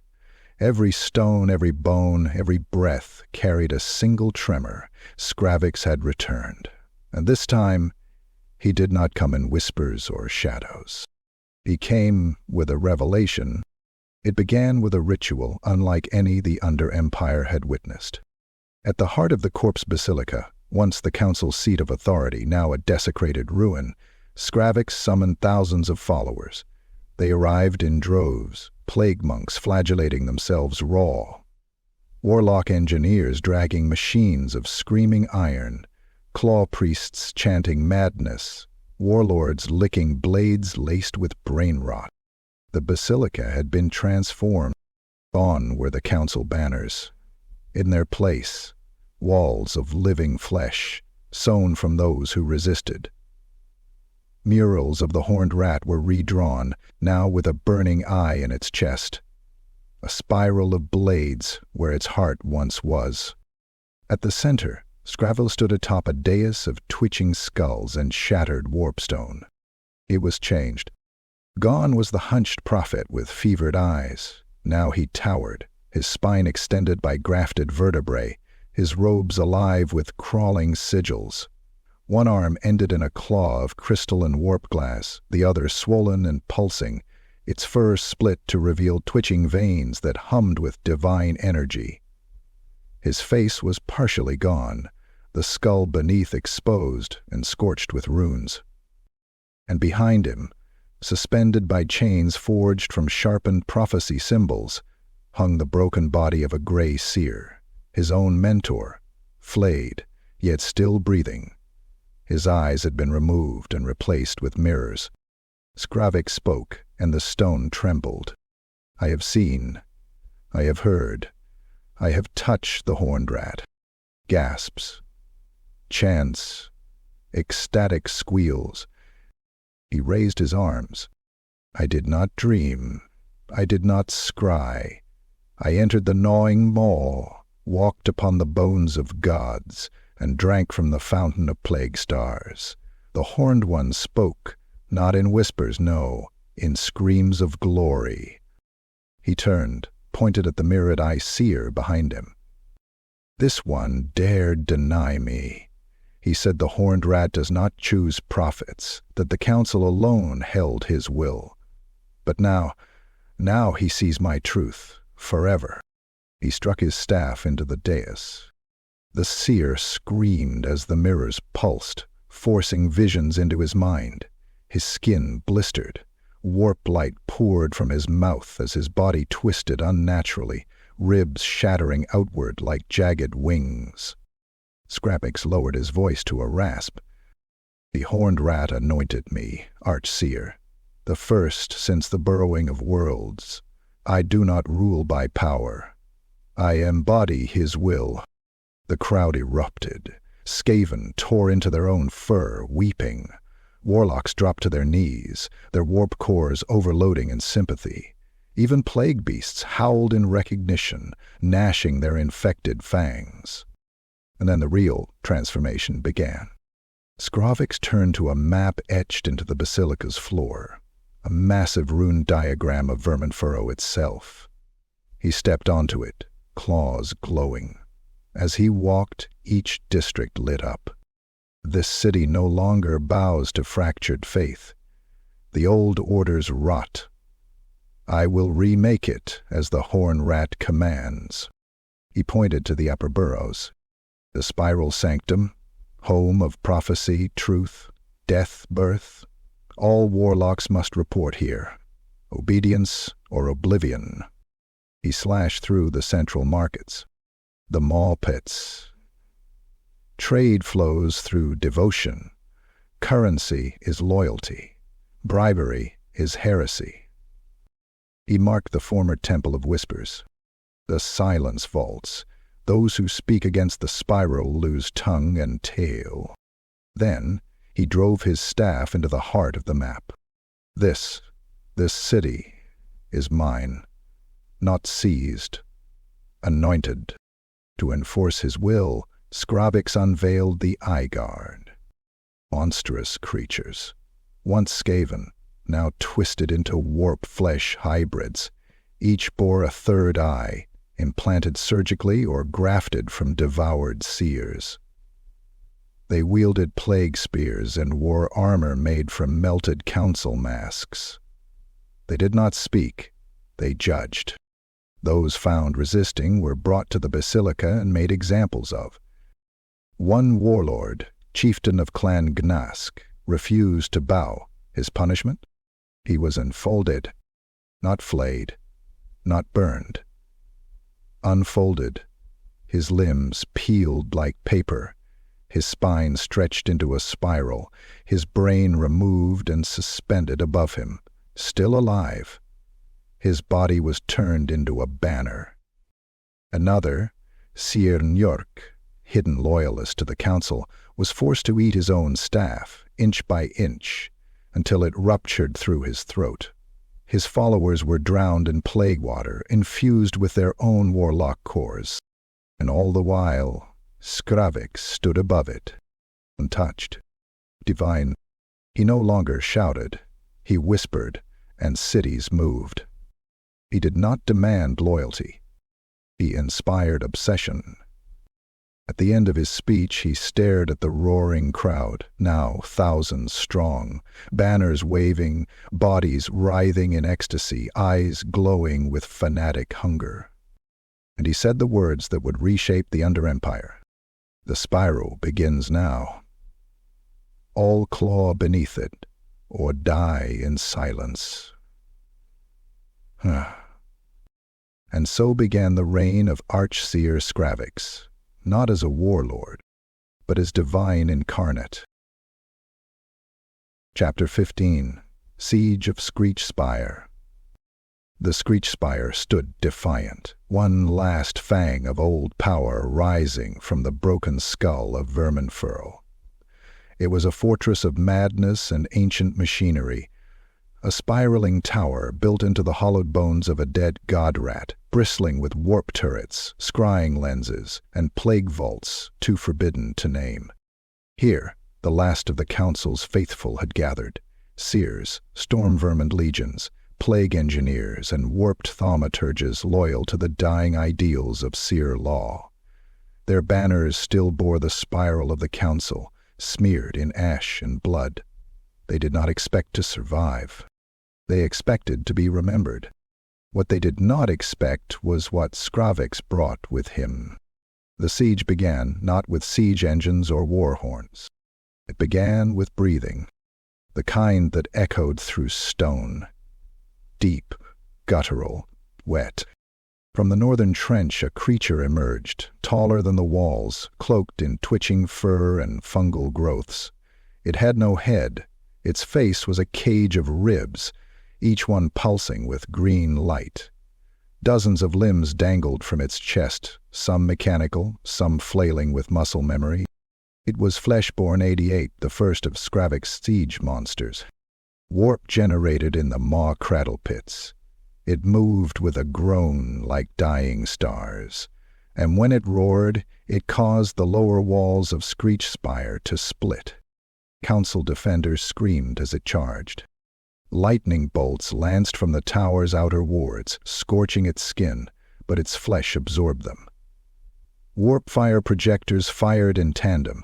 every stone, every bone, every breath carried a single tremor. Skravvix had returned, and this time he did not come in whispers or shadows. He came with a revelation. It began with a ritual unlike any the Under-Empire had witnessed. At the heart of the Corpse Basilica, once the council's seat of authority, now a desecrated ruin, Skravvix summoned thousands of followers. They arrived in droves, plague monks flagellating themselves raw, warlock engineers dragging machines of screaming iron, claw priests chanting madness, warlords licking blades laced with brain rot. The basilica had been transformed. Gone were the council banners. In their place, walls of living flesh, sewn from those who resisted. Murals of the horned rat were redrawn, now with a burning eye in its chest. A spiral of blades where its heart once was. At the center, Scravvix stood atop a dais of twitching skulls and shattered warpstone. It was changed. Gone was the hunched prophet with fevered eyes. Now he towered, his spine extended by grafted vertebrae, his robes alive with crawling sigils. One arm ended in a claw of crystalline warp glass, the other swollen and pulsing, its fur split to reveal twitching veins that hummed with divine energy. His face was partially gone, the skull beneath exposed and scorched with runes. And behind him, suspended by chains forged from sharpened prophecy symbols, hung the broken body of a gray seer, his own mentor, flayed, yet still breathing. His eyes had been removed and replaced with mirrors. Skravvix spoke, and the stone trembled. "I have seen. I have heard. I have touched the horned rat." Gasps. Chants. Ecstatic squeals. He raised his arms. "I did not dream. I did not scry. I entered the gnawing maw, walked upon the bones of gods, and drank from the fountain of plague stars. The horned one spoke, not in whispers, no, in screams of glory." He turned, pointed at the mirrored-eye seer behind him. "This one dared deny me. He said the horned rat does not choose prophets, that the council alone held his will. But now he sees my truth, forever." He struck his staff into the dais. The seer screamed as the mirrors pulsed, forcing visions into his mind. His skin blistered. Warp light poured from his mouth as his body twisted unnaturally, ribs shattering outward like jagged wings. Skravvix lowered his voice to a rasp. "The horned rat anointed me, Archseer, the first since the burrowing of worlds. I do not rule by power. I embody his will." The crowd erupted. Skaven tore into their own fur, weeping. Warlocks dropped to their knees, their warp cores overloading in sympathy. Even plague beasts howled in recognition, gnashing their infected fangs. And then the real transformation began. Skravvix turned to a map etched into the basilica's floor, a massive rune diagram of Verminfurrow itself. He stepped onto it, claws glowing. As he walked, each district lit up. This city no longer bows to fractured faith. The old orders rot. I will remake it as the horned rat commands. He pointed to the upper burrows. The spiral sanctum, home of prophecy, truth, death, birth. All warlocks must report here. obedience or oblivion. He slashed through the central markets, the maw pits. Trade flows through devotion. Currency is loyalty. Bribery is heresy. He marked the former Temple of Whispers. The silence vaults. Those who speak against the spiral lose tongue and tail. Then he drove his staff into the heart of the map. This city is mine, not seized, anointed. To enforce his will, Skravvix unveiled the Eye Guard. Monstrous creatures, once Skaven, now twisted into warp flesh hybrids. Each bore a third eye, implanted surgically or grafted from devoured seers. They wielded plague spears and wore armor made from melted council masks. They did not speak, they judged. Those found resisting were brought to the basilica and made examples of. One warlord, chieftain of Clan Gnask, refused to bow. His punishment? He was enfolded, not flayed, not burned. Unfolded, his limbs peeled like paper, his spine stretched into a spiral, his brain removed and suspended above him, still alive. His body was turned into a banner. Another, Seer, hidden loyalist to the council, was forced to eat his own staff, inch by inch, until it ruptured through his throat. His followers were drowned in plague water, infused with their own warlock cores. And all the while, Skravvix stood above it, untouched, divine. He no longer shouted, he whispered, and cities moved. He did not demand loyalty. He inspired obsession. At the end of his speech, he stared at the roaring crowd, now thousands strong, banners waving, bodies writhing in ecstasy, eyes glowing with fanatic hunger. And he said the words that would reshape the Underempire. The spiral begins now. All claw beneath it, or die in silence. And so began the reign of Archseer Skravvix, not as a warlord, but as divine incarnate. Chapter 15. Siege of Screech Spire. The Screech Spire stood defiant, one last fang of old power rising from the broken skull of Verminfurrow. It was a fortress of madness and ancient machinery, a spiraling tower built into the hollowed bones of a dead god-rat, bristling with warp turrets, scrying lenses, and plague vaults too forbidden to name. Here, the last of the council's faithful had gathered, seers, storm-vermin legions, plague engineers, and warped thaumaturges loyal to the dying ideals of seer law. Their banners still bore the spiral of the council, smeared in ash and blood. They did not expect to survive. They expected to be remembered. What they did not expect was what Skravvix brought with him. The siege began not with siege engines or war horns. It began with breathing, the kind that echoed through stone. Deep, guttural, wet. From the northern trench a creature emerged, taller than the walls, cloaked in twitching fur and fungal growths. It had no head. Its face was a cage of ribs, each one pulsing with green light. Dozens of limbs dangled from its chest, some mechanical, some flailing with muscle memory. It was Fleshborn 88, the first of Skravvix's siege monsters. Warp generated in the maw cradle pits. It moved with a groan like dying stars, and when it roared, it caused the lower walls of Screech Spire to split. Council defenders screamed as it charged. Lightning bolts lanced from the tower's outer wards, scorching its skin, but its flesh absorbed them. Warp fire projectors fired in tandem,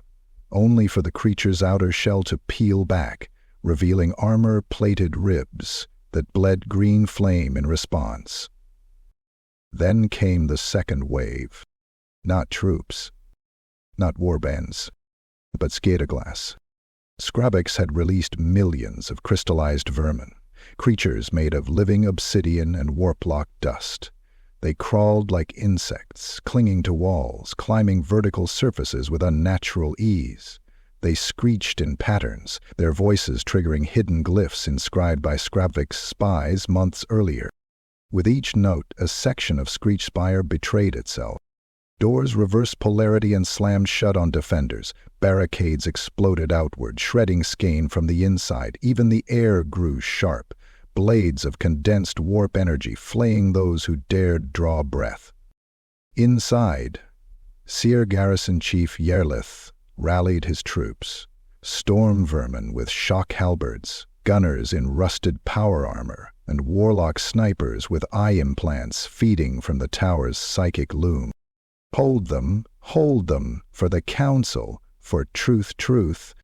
only for the creature's outer shell to peel back, revealing armor-plated ribs that bled green flame in response. Then came the second wave. Not troops, not warbands, but Skravvix. Skravvix had released millions of crystallized vermin, creatures made of living obsidian and warplock dust. They crawled like insects, clinging to walls, climbing vertical surfaces with unnatural ease. They screeched in patterns, their voices triggering hidden glyphs inscribed by Skravvix spies months earlier. With each note, a section of Screech Spire betrayed itself. Doors reversed polarity and slammed shut on defenders. Barricades exploded outward, shredding Skaven from the inside. Even the air grew sharp, blades of condensed warp energy flaying those who dared draw breath. Inside, Seer garrison chief Yerlith rallied his troops. Storm vermin with shock halberds, gunners in rusted power armor, and warlock snipers with eye implants feeding from the tower's psychic loom. Hold them, for the council, for truth.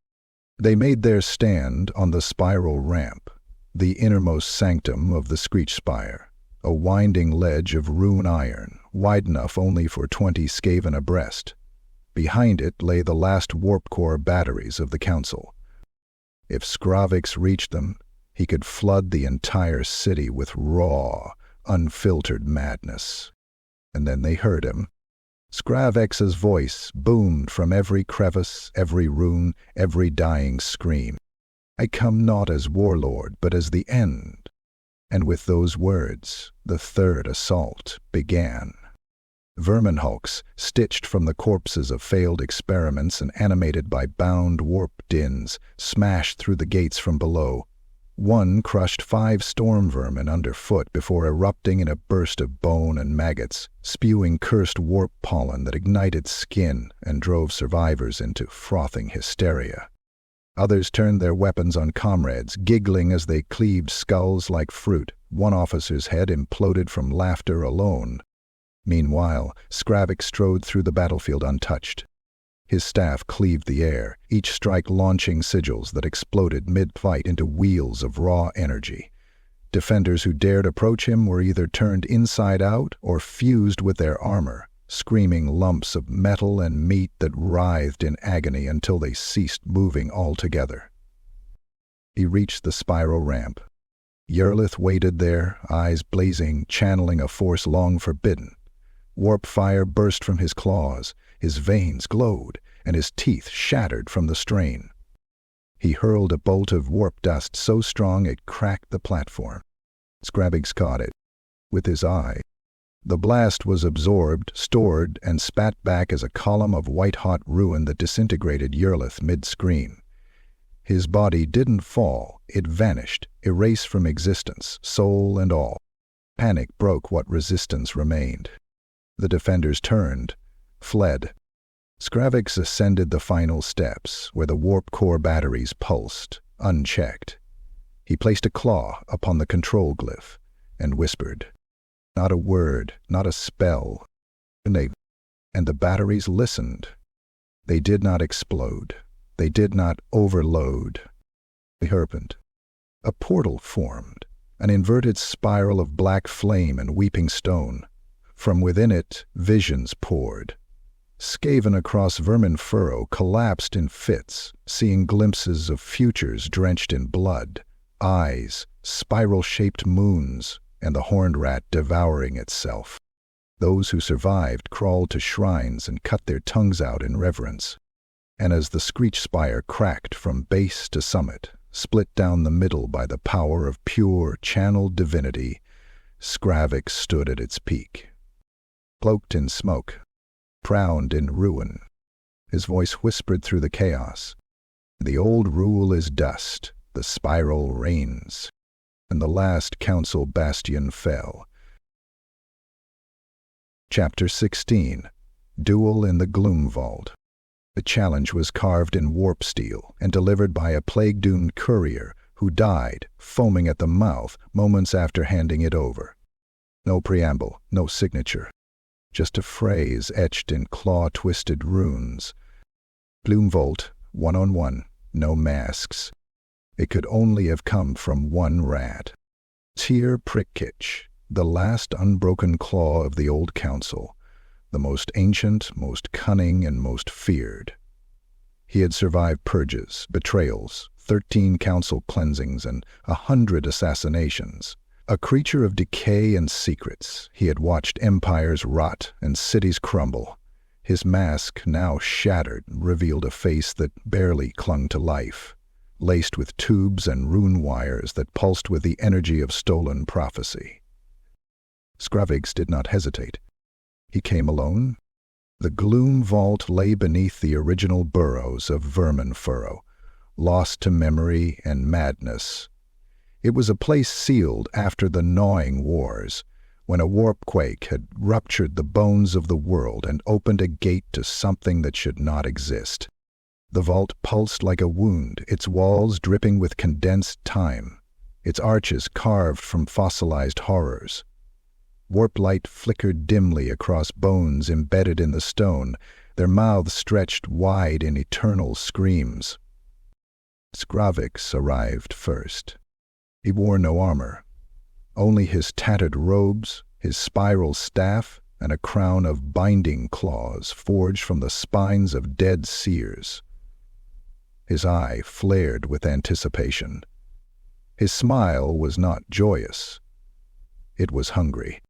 They made their stand on the spiral ramp, the innermost sanctum of the Screech Spire, a winding ledge of rune iron, wide enough only for 20 Skaven abreast. Behind it lay the last warp core batteries of the council. If Skravvix reached them, he could flood the entire city with raw, unfiltered madness. And then they heard him. Skravvix's voice boomed from every crevice, every rune, every dying scream. I come not as warlord, but as the end. And with those words, the third assault began. Vermin hulks, stitched from the corpses of failed experiments and animated by bound warp dins, smashed through the gates from below. One crushed 5 storm vermin underfoot before erupting in a burst of bone and maggots, spewing cursed warp pollen that ignited skin and drove survivors into frothing hysteria. Others turned their weapons on comrades, giggling as they cleaved skulls like fruit. One officer's head imploded from laughter alone. Meanwhile, Skravvix strode through the battlefield untouched. His staff cleaved the air, each strike launching sigils that exploded mid-fight into wheels of raw energy. Defenders who dared approach him were either turned inside out or fused with their armor, screaming lumps of metal and meat that writhed in agony until they ceased moving altogether. He reached the spiral ramp. Yerlith waited there, eyes blazing, channeling a force long forbidden. Warp fire burst from his claws, his veins glowed, and his teeth shattered from the strain. He hurled a bolt of warp dust so strong it cracked the platform. Skravvix caught it with his eye. The blast was absorbed, stored, and spat back as a column of white-hot ruin that disintegrated Yerlith mid-scream. His body didn't fall, it vanished, erased from existence, soul and all. Panic broke what resistance remained. The defenders turned, fled. Skravvix ascended the final steps, where the warp core batteries pulsed, unchecked. He placed a claw upon the control glyph and whispered. Not a word, not a spell. And the batteries listened. They did not explode. They did not overload. They opened. A portal formed, an inverted spiral of black flame and weeping stone. From within it, visions poured. Skaven across Verminfurrow collapsed in fits, seeing glimpses of futures drenched in blood, eyes, spiral-shaped moons, and the horned rat devouring itself. Those who survived crawled to shrines and cut their tongues out in reverence. And as the Screech Spire cracked from base to summit, split down the middle by the power of pure, channeled divinity, Skravvix stood at its peak. Cloaked in smoke, crowned in ruin, his voice whispered through the chaos. The old rule is dust, the spiral reigns, and the last council bastion fell. Chapter 16. Duel in the Gloom Vault. The challenge was carved in warp steel and delivered by a plague-doomed courier who died, foaming at the mouth, moments after handing it over. No preamble, no signature. Just a phrase etched in claw-twisted runes. Gloom Vault, 1-on-1, no masks. It could only have come from one rat. Seer Prickitch, the last unbroken claw of the old council, the most ancient, most cunning, and most feared. He had survived purges, betrayals, 13 council cleansings and 100 assassinations. A creature of decay and secrets, he had watched empires rot and cities crumble. His mask, now shattered, revealed a face that barely clung to life, laced with tubes and rune wires that pulsed with the energy of stolen prophecy. Skravvix did not hesitate. He came alone. The gloom vault lay beneath the original burrows of Verminfurrow, lost to memory and madness. It was a place sealed after the gnawing wars, when a warpquake had ruptured the bones of the world and opened a gate to something that should not exist. The vault pulsed like a wound, its walls dripping with condensed time, its arches carved from fossilized horrors. Warp light flickered dimly across bones embedded in the stone, their mouths stretched wide in eternal screams. Skravvix arrived first. He wore no armor, only his tattered robes, his spiral staff, and a crown of binding claws forged from the spines of dead seers. His eye flared with anticipation. His smile was not joyous. It was hungry.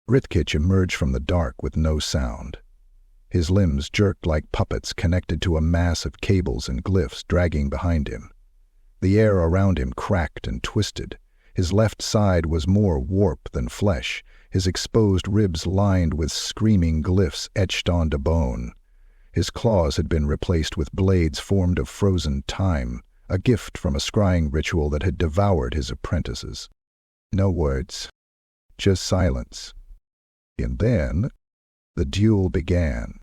Rithkich emerged from the dark with no sound. His limbs jerked like puppets connected to a mass of cables and glyphs dragging behind him. The air around him cracked and twisted. His left side was more warp than flesh, his exposed ribs lined with screaming glyphs etched onto bone. His claws had been replaced with blades formed of frozen time, a gift from a scrying ritual that had devoured his apprentices. No words, just silence. And then, the duel began.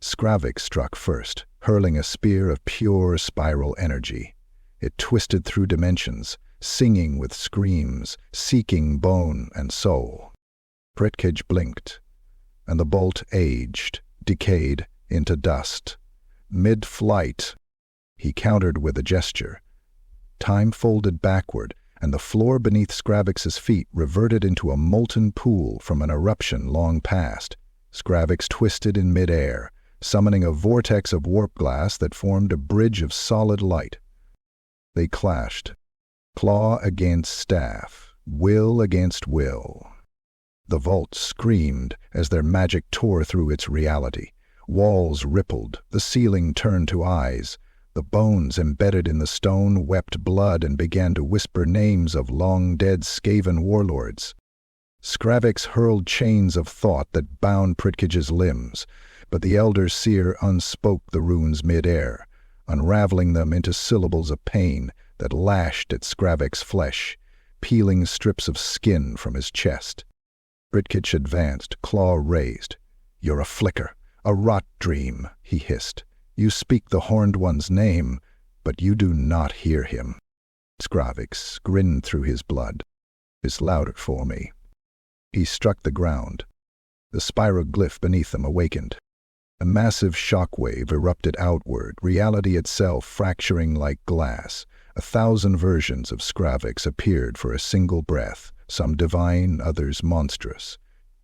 Skravvix struck first, hurling a spear of pure spiral energy. It twisted through dimensions, singing with screams, seeking bone and soul. Rithkich blinked, and the bolt aged, decayed into dust. Mid-flight, he countered with a gesture. Time folded backward, and the floor beneath Skravvix's feet reverted into a molten pool from an eruption long past. Skravvix twisted in mid-air, summoning a vortex of warp glass that formed a bridge of solid light. They clashed, claw against staff, will against will. The vault screamed as their magic tore through its reality. Walls rippled, the ceiling turned to eyes. The bones embedded in the stone wept blood and began to whisper names of long-dead Skaven warlords. Skravvix hurled chains of thought that bound Rithkich's limbs, but the elder seer unspoke the runes mid-air, unraveling them into syllables of pain that lashed at Skravvix's flesh, peeling strips of skin from his chest. Rithkich advanced, claw raised. "You're a flicker, a rot dream," he hissed. "You speak the Horned One's name, but you do not hear him." Skravvix grinned through his blood. "It's louder for me." He struck the ground. The spiral glyph beneath them awakened. A massive shockwave erupted outward, reality itself fracturing like glass. 1,000 versions of Skravvix appeared for a single breath, some divine, others monstrous.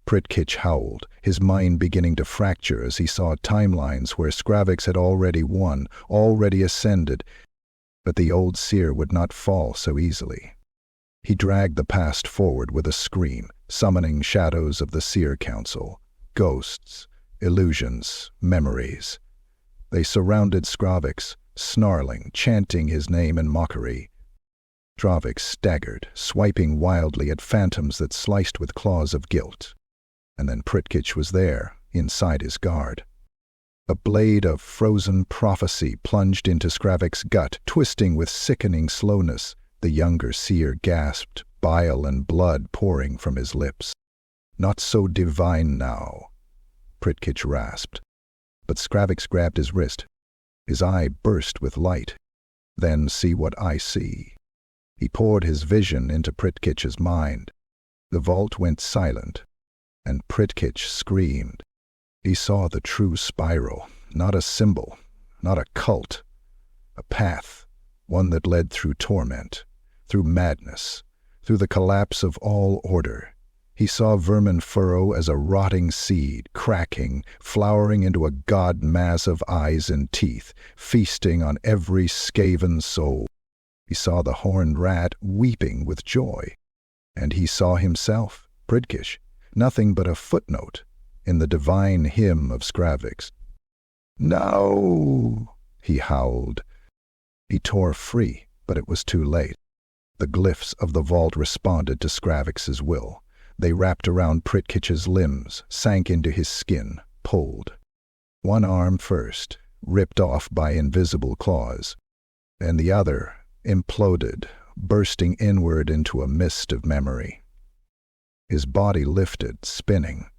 Rithkich howled, his mind beginning to fracture as he saw timelines where Skravvix had already won, already ascended, but the old seer would not fall so easily. He dragged the past forward with a scream, summoning shadows of the Seer Council, ghosts, illusions, memories. They surrounded Skravvix, snarling, chanting his name in mockery. Skravvix staggered, swiping wildly at phantoms that sliced with claws of guilt. And then Rithkich was there, inside his guard. A blade of frozen prophecy plunged into Skravvix's gut, twisting with sickening slowness. The younger seer gasped, bile and blood pouring from his lips. "Not so divine now," Rithkich rasped. But Skravvix grabbed his wrist. His eye burst with light. "Then see what I see." He poured his vision into Rithkich's mind. The vault went silent, and Rithkich screamed. He saw the true spiral, not a symbol, not a cult, a path, one that led through torment, through madness, through the collapse of all order. He saw Verminfurrow as a rotting seed, cracking, flowering into a god mass of eyes and teeth, feasting on every Skaven soul. He saw the horned rat weeping with joy. And he saw himself, Pridkish, nothing but a footnote in the divine hymn of Skravvix. "No!" he howled. He tore free, but it was too late. The glyphs of the vault responded to Skravvix's will. They wrapped around Pritkish's limbs, sank into his skin, pulled. One arm first, ripped off by invisible claws, and the other imploded, bursting inward into a mist of memory. His body lifted, spinning.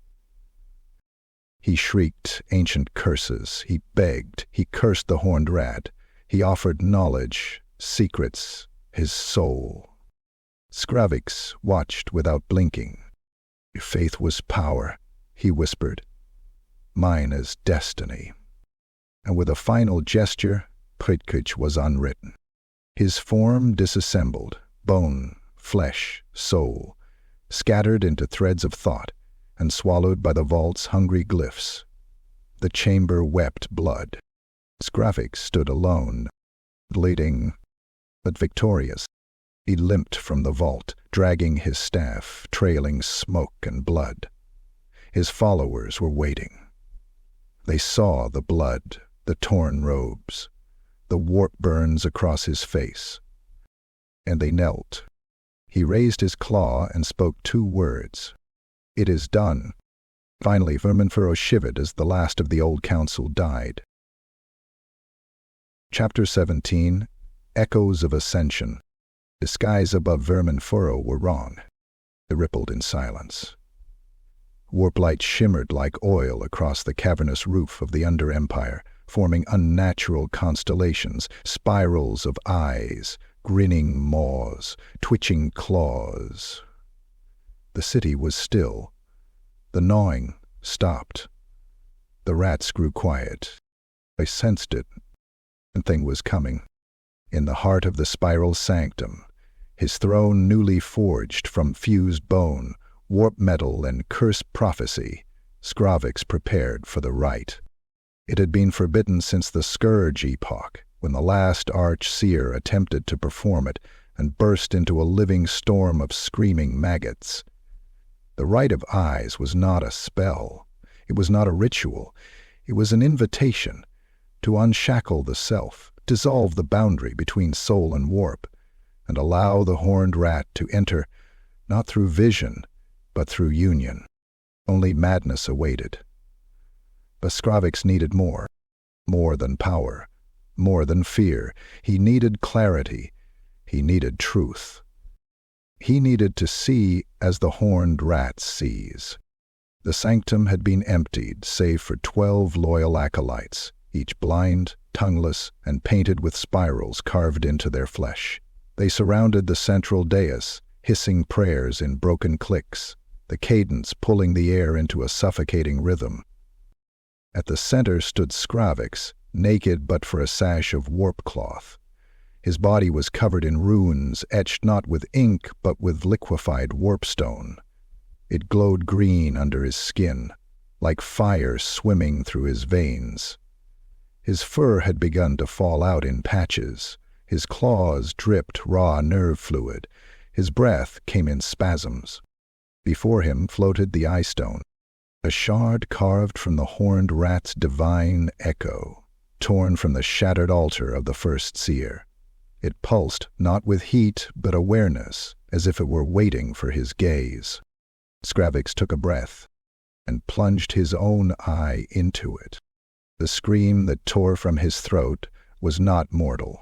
He shrieked ancient curses, he begged, he cursed the horned rat, he offered knowledge, secrets, his soul. Skravvix watched without blinking. "Faith was power," he whispered. "Mine is destiny." And with a final gesture, Pridkish was unwritten. His form disassembled, bone, flesh, soul, scattered into threads of thought and swallowed by the vault's hungry glyphs. The chamber wept blood. Skravvix stood alone, bleeding, but victorious. He limped from the vault, dragging his staff, trailing smoke and blood. His followers were waiting. They saw the blood, the torn robes, the warp burns across his face. And they knelt. He raised his claw and spoke 2 words. "It is done." Finally, Verminfurrow shivered as the last of the old council died. Chapter 17. Echoes of Ascension. The skies above Verminfurrow were wrong. They rippled in silence. Warplight shimmered like oil across the cavernous roof of the Under-Empire, forming unnatural constellations, spirals of eyes, grinning maws, twitching claws. The city was still. The gnawing stopped. The rats grew quiet. I sensed it. The thing was coming. In the heart of the spiral sanctum, his throne newly forged from fused bone, warp metal and cursed prophecy, Skravvix prepared for the rite. It had been forbidden since the Scourge epoch, when the last Seer attempted to perform it and burst into a living storm of screaming maggots. The Rite of Eyes was not a spell. It was not a ritual. It was an invitation to unshackle the self, dissolve the boundary between soul and warp, and allow the horned rat to enter, not through vision, but through union. Only madness awaited. But Skravvix needed more than power, more than fear. He needed clarity. He needed truth. He needed to see as the horned rat sees. The sanctum had been emptied, save for 12 loyal acolytes, each blind, tongueless, and painted with spirals carved into their flesh. They surrounded the central dais, hissing prayers in broken clicks, the cadence pulling the air into a suffocating rhythm. At the center stood Skravvix, naked but for a sash of warp cloth. His body was covered in runes, etched not with ink but with liquefied warpstone. It glowed green under his skin, like fire swimming through his veins. His fur had begun to fall out in patches. His claws dripped raw nerve fluid. His breath came in spasms. Before him floated the eye stone, a shard carved from the horned rat's divine echo, torn from the shattered altar of the first Seer. It pulsed not with heat but awareness, as if it were waiting for his gaze. Skravvix took a breath and plunged his own eye into it. The scream that tore from his throat was not mortal.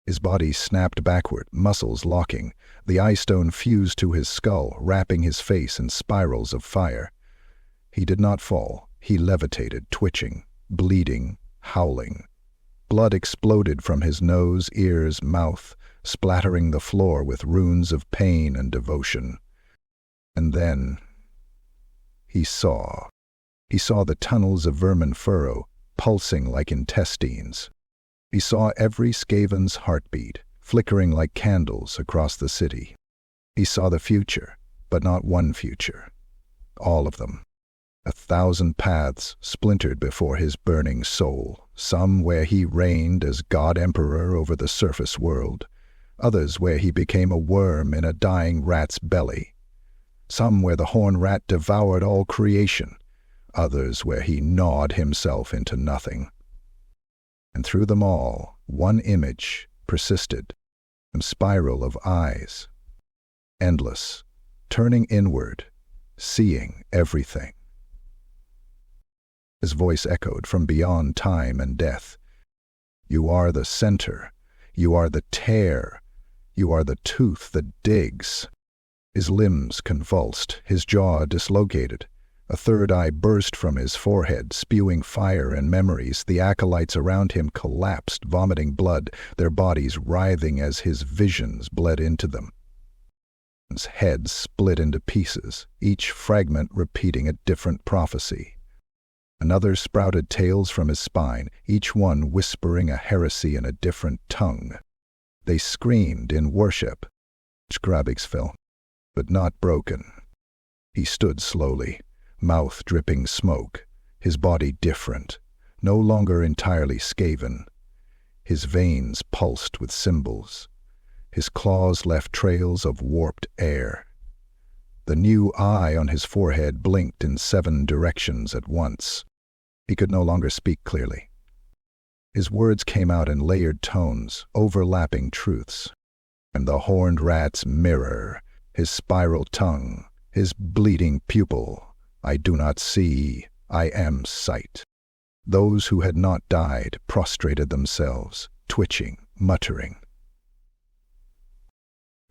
His body snapped backward, muscles locking. The eye stone fused to his skull, wrapping his face in spirals of fire. He did not fall. He levitated, twitching, bleeding, howling. Blood exploded from his nose, ears, mouth, splattering the floor with runes of pain and devotion. And then he saw. He saw the tunnels of Verminfurrow pulsing like intestines. He saw every Skaven's heartbeat, flickering like candles across the city. He saw the future, but not one future. All of them. 1,000 paths splintered before his burning soul, some where he reigned as God-Emperor over the surface world, others where he became a worm in a dying rat's belly, some where the horned rat devoured all creation, others where he gnawed himself into nothing. And through them all, one image persisted, a spiral of eyes, endless, turning inward, seeing everything. His voice echoed from beyond time and death. You are the center. You are the tear. You are the tooth that digs. His limbs convulsed, his jaw dislocated. A third eye burst from his forehead, spewing fire and memories. The acolytes around him collapsed, vomiting blood, their bodies writhing as his visions bled into them. His head split into pieces, each fragment repeating a different prophecy. Another sprouted tales from his spine, each one whispering a heresy in a different tongue. They screamed in worship. Skravvix fell, but not broken. He stood slowly, mouth dripping smoke, his body different, no longer entirely Skaven. His veins pulsed with symbols. His claws left trails of warped air. The new eye on his forehead blinked in 7 directions at once. He could no longer speak clearly. His words came out in layered tones, overlapping truths. And the horned rat's mirror, his spiral tongue, his bleeding pupil. I do not see, I am sight. Those who had not died prostrated themselves, twitching, muttering.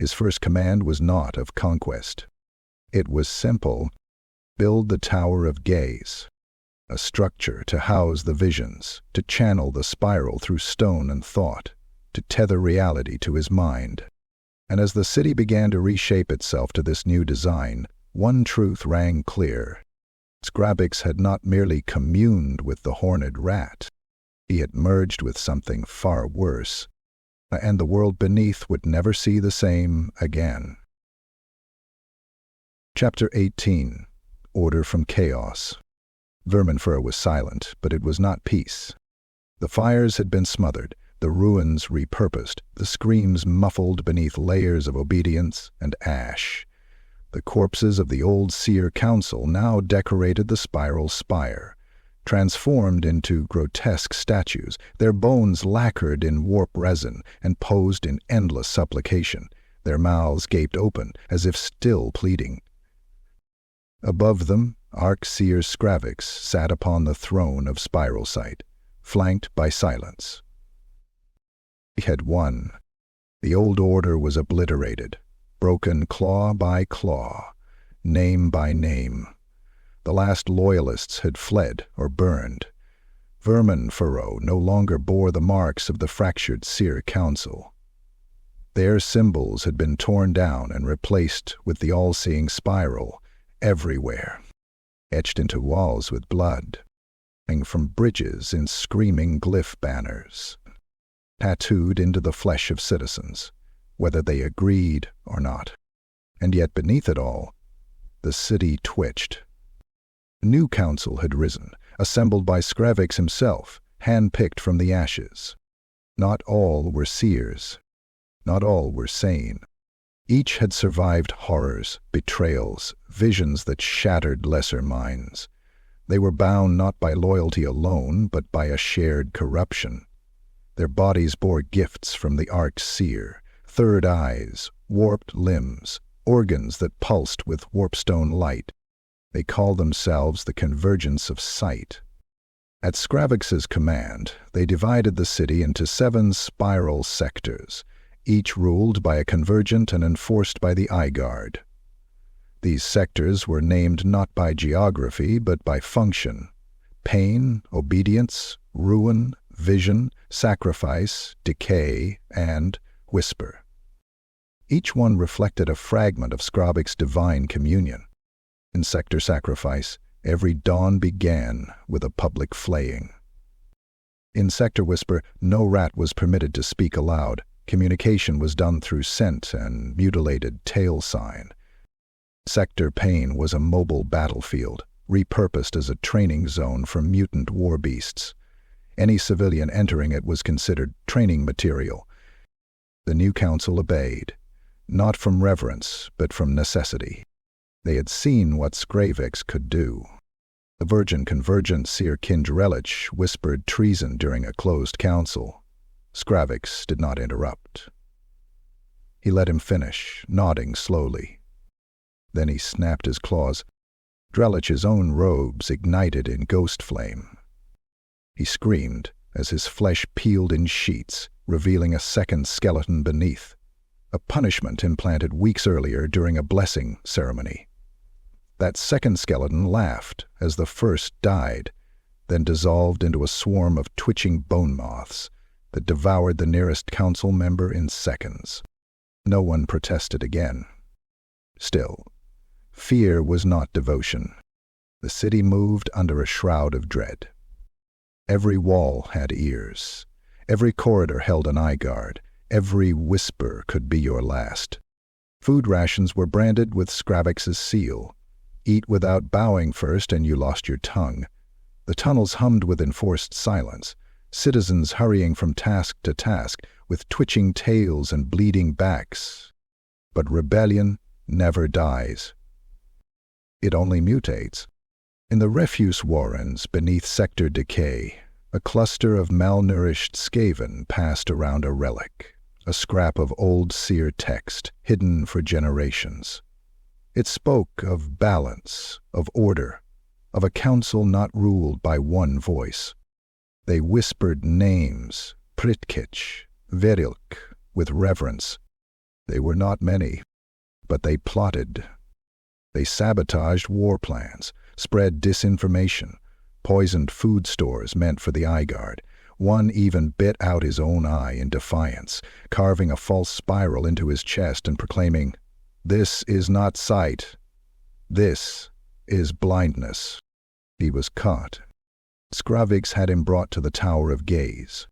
His first command was not of conquest. It was simple: build the Tower of Gaze, a structure to house the visions, to channel the spiral through stone and thought, to tether reality to his mind. And as the city began to reshape itself to this new design, one truth rang clear. Skravvix had not merely communed with the horned rat. He had merged with something far worse, and the world beneath would never see the same again. Chapter 18. Order from Chaos. Verminfurrow was silent, but it was not peace. The fires had been smothered, the ruins repurposed, the screams muffled beneath layers of obedience and ash. The corpses of the old Seer council now decorated the spiral spire, transformed into grotesque statues, their bones lacquered in warp resin and posed in endless supplication, their mouths gaped open as if still pleading. Above them, Arch-Seer Skravvix sat upon the throne of Spiral Sight, flanked by silence. He had won. The old order was obliterated, broken claw by claw, name by name. The last loyalists had fled or burned. Verminfurrow no longer bore the marks of the fractured Seer Council. Their symbols had been torn down and replaced with the all-seeing spiral, everywhere, etched into walls with blood, and from bridges in screaming glyph banners, tattooed into the flesh of citizens, whether they agreed or not. And yet beneath it all, the city twitched. A new council had risen, assembled by Skravvix himself, hand-picked from the ashes. Not all were seers. Not all were sane. Each had survived horrors, betrayals, visions that shattered lesser minds. They were bound not by loyalty alone, but by a shared corruption. Their bodies bore gifts from the Arch-Seer, third eyes, warped limbs, organs that pulsed with warpstone light. They called themselves the Convergence of Sight. At Skravvix's command, they divided the city into 7 spiral sectors, each ruled by a convergent and enforced by the Eye Guard. These sectors were named not by geography but by function: pain, obedience, ruin, vision, sacrifice, decay, and whisper. Each one reflected a fragment of Skravvix's divine communion. In Sector Sacrifice, every dawn began with a public flaying. In Sector Whisper, no rat was permitted to speak aloud. Communication was done through scent and mutilated tail sign. Sector Pain was a mobile battlefield, repurposed as a training zone for mutant war beasts. Any civilian entering it was considered training material. The new council obeyed, not from reverence, but from necessity. They had seen what Skravvix could do. The virgin convergent Seer Kindrellich whispered treason during a closed council. Skravvix did not interrupt. He let him finish, nodding slowly. Then he snapped his claws. Drellich's own robes ignited in ghost flame. He screamed as his flesh peeled in sheets, revealing a second skeleton beneath, a punishment implanted weeks earlier during a blessing ceremony. That second skeleton laughed as the first died, then dissolved into a swarm of twitching bone moths that devoured the nearest council member in seconds. No one protested again. Still, fear was not devotion. The city moved under a shroud of dread. Every wall had ears. Every corridor held an eye guard. Every whisper could be your last. Food rations were branded with Skravvix's seal. Eat without bowing first and you lost your tongue. The tunnels hummed with enforced silence, citizens hurrying from task to task with twitching tails and bleeding backs. But rebellion never dies. It only mutates. In the refuse warrens beneath Sector Decay, a cluster of malnourished Skaven passed around a relic, a scrap of old Seer text hidden for generations. It spoke of balance, of order, of a council not ruled by one voice. They whispered names, Pritkich, Verilk, with reverence. They were not many, but they plotted. They sabotaged war plans, spread disinformation, poisoned food stores meant for the eye guard. One even bit out his own eye in defiance, carving a false spiral into his chest and proclaiming, "This is not sight. This is blindness." He was caught. Skravvix had him brought to the Tower of Gaze.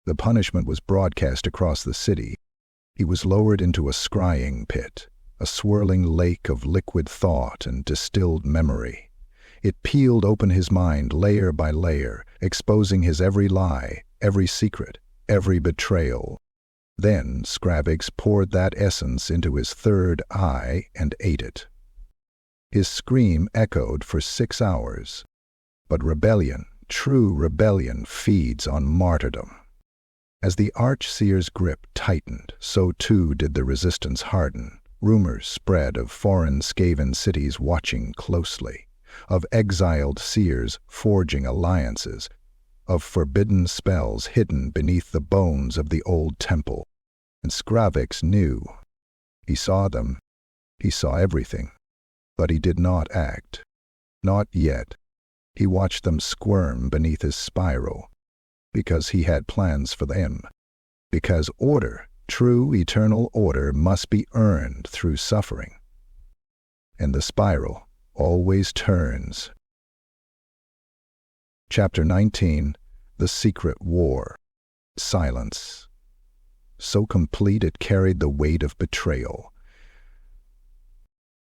The punishment was broadcast across the city. He was lowered into a scrying pit, a swirling lake of liquid thought and distilled memory. It peeled open his mind layer by layer, exposing his every lie, every secret, every betrayal. Then Skravvix poured that essence into his third eye and ate it. His scream echoed for 6 hours. But rebellion, true rebellion, feeds on martyrdom. As the Archseer's grip tightened, so too did the resistance harden. Rumors spread of foreign Skaven cities watching closely, of exiled seers forging alliances, of forbidden spells hidden beneath the bones of the old temple. And Skravvix knew. He saw them. He saw everything. But he did not act. Not yet. He watched them squirm beneath his spiral, because he had plans for them. Because order, true eternal order, must be earned through suffering. And the spiral always turns. Chapter 19, The Secret War. Silence. So complete it carried the weight of betrayal.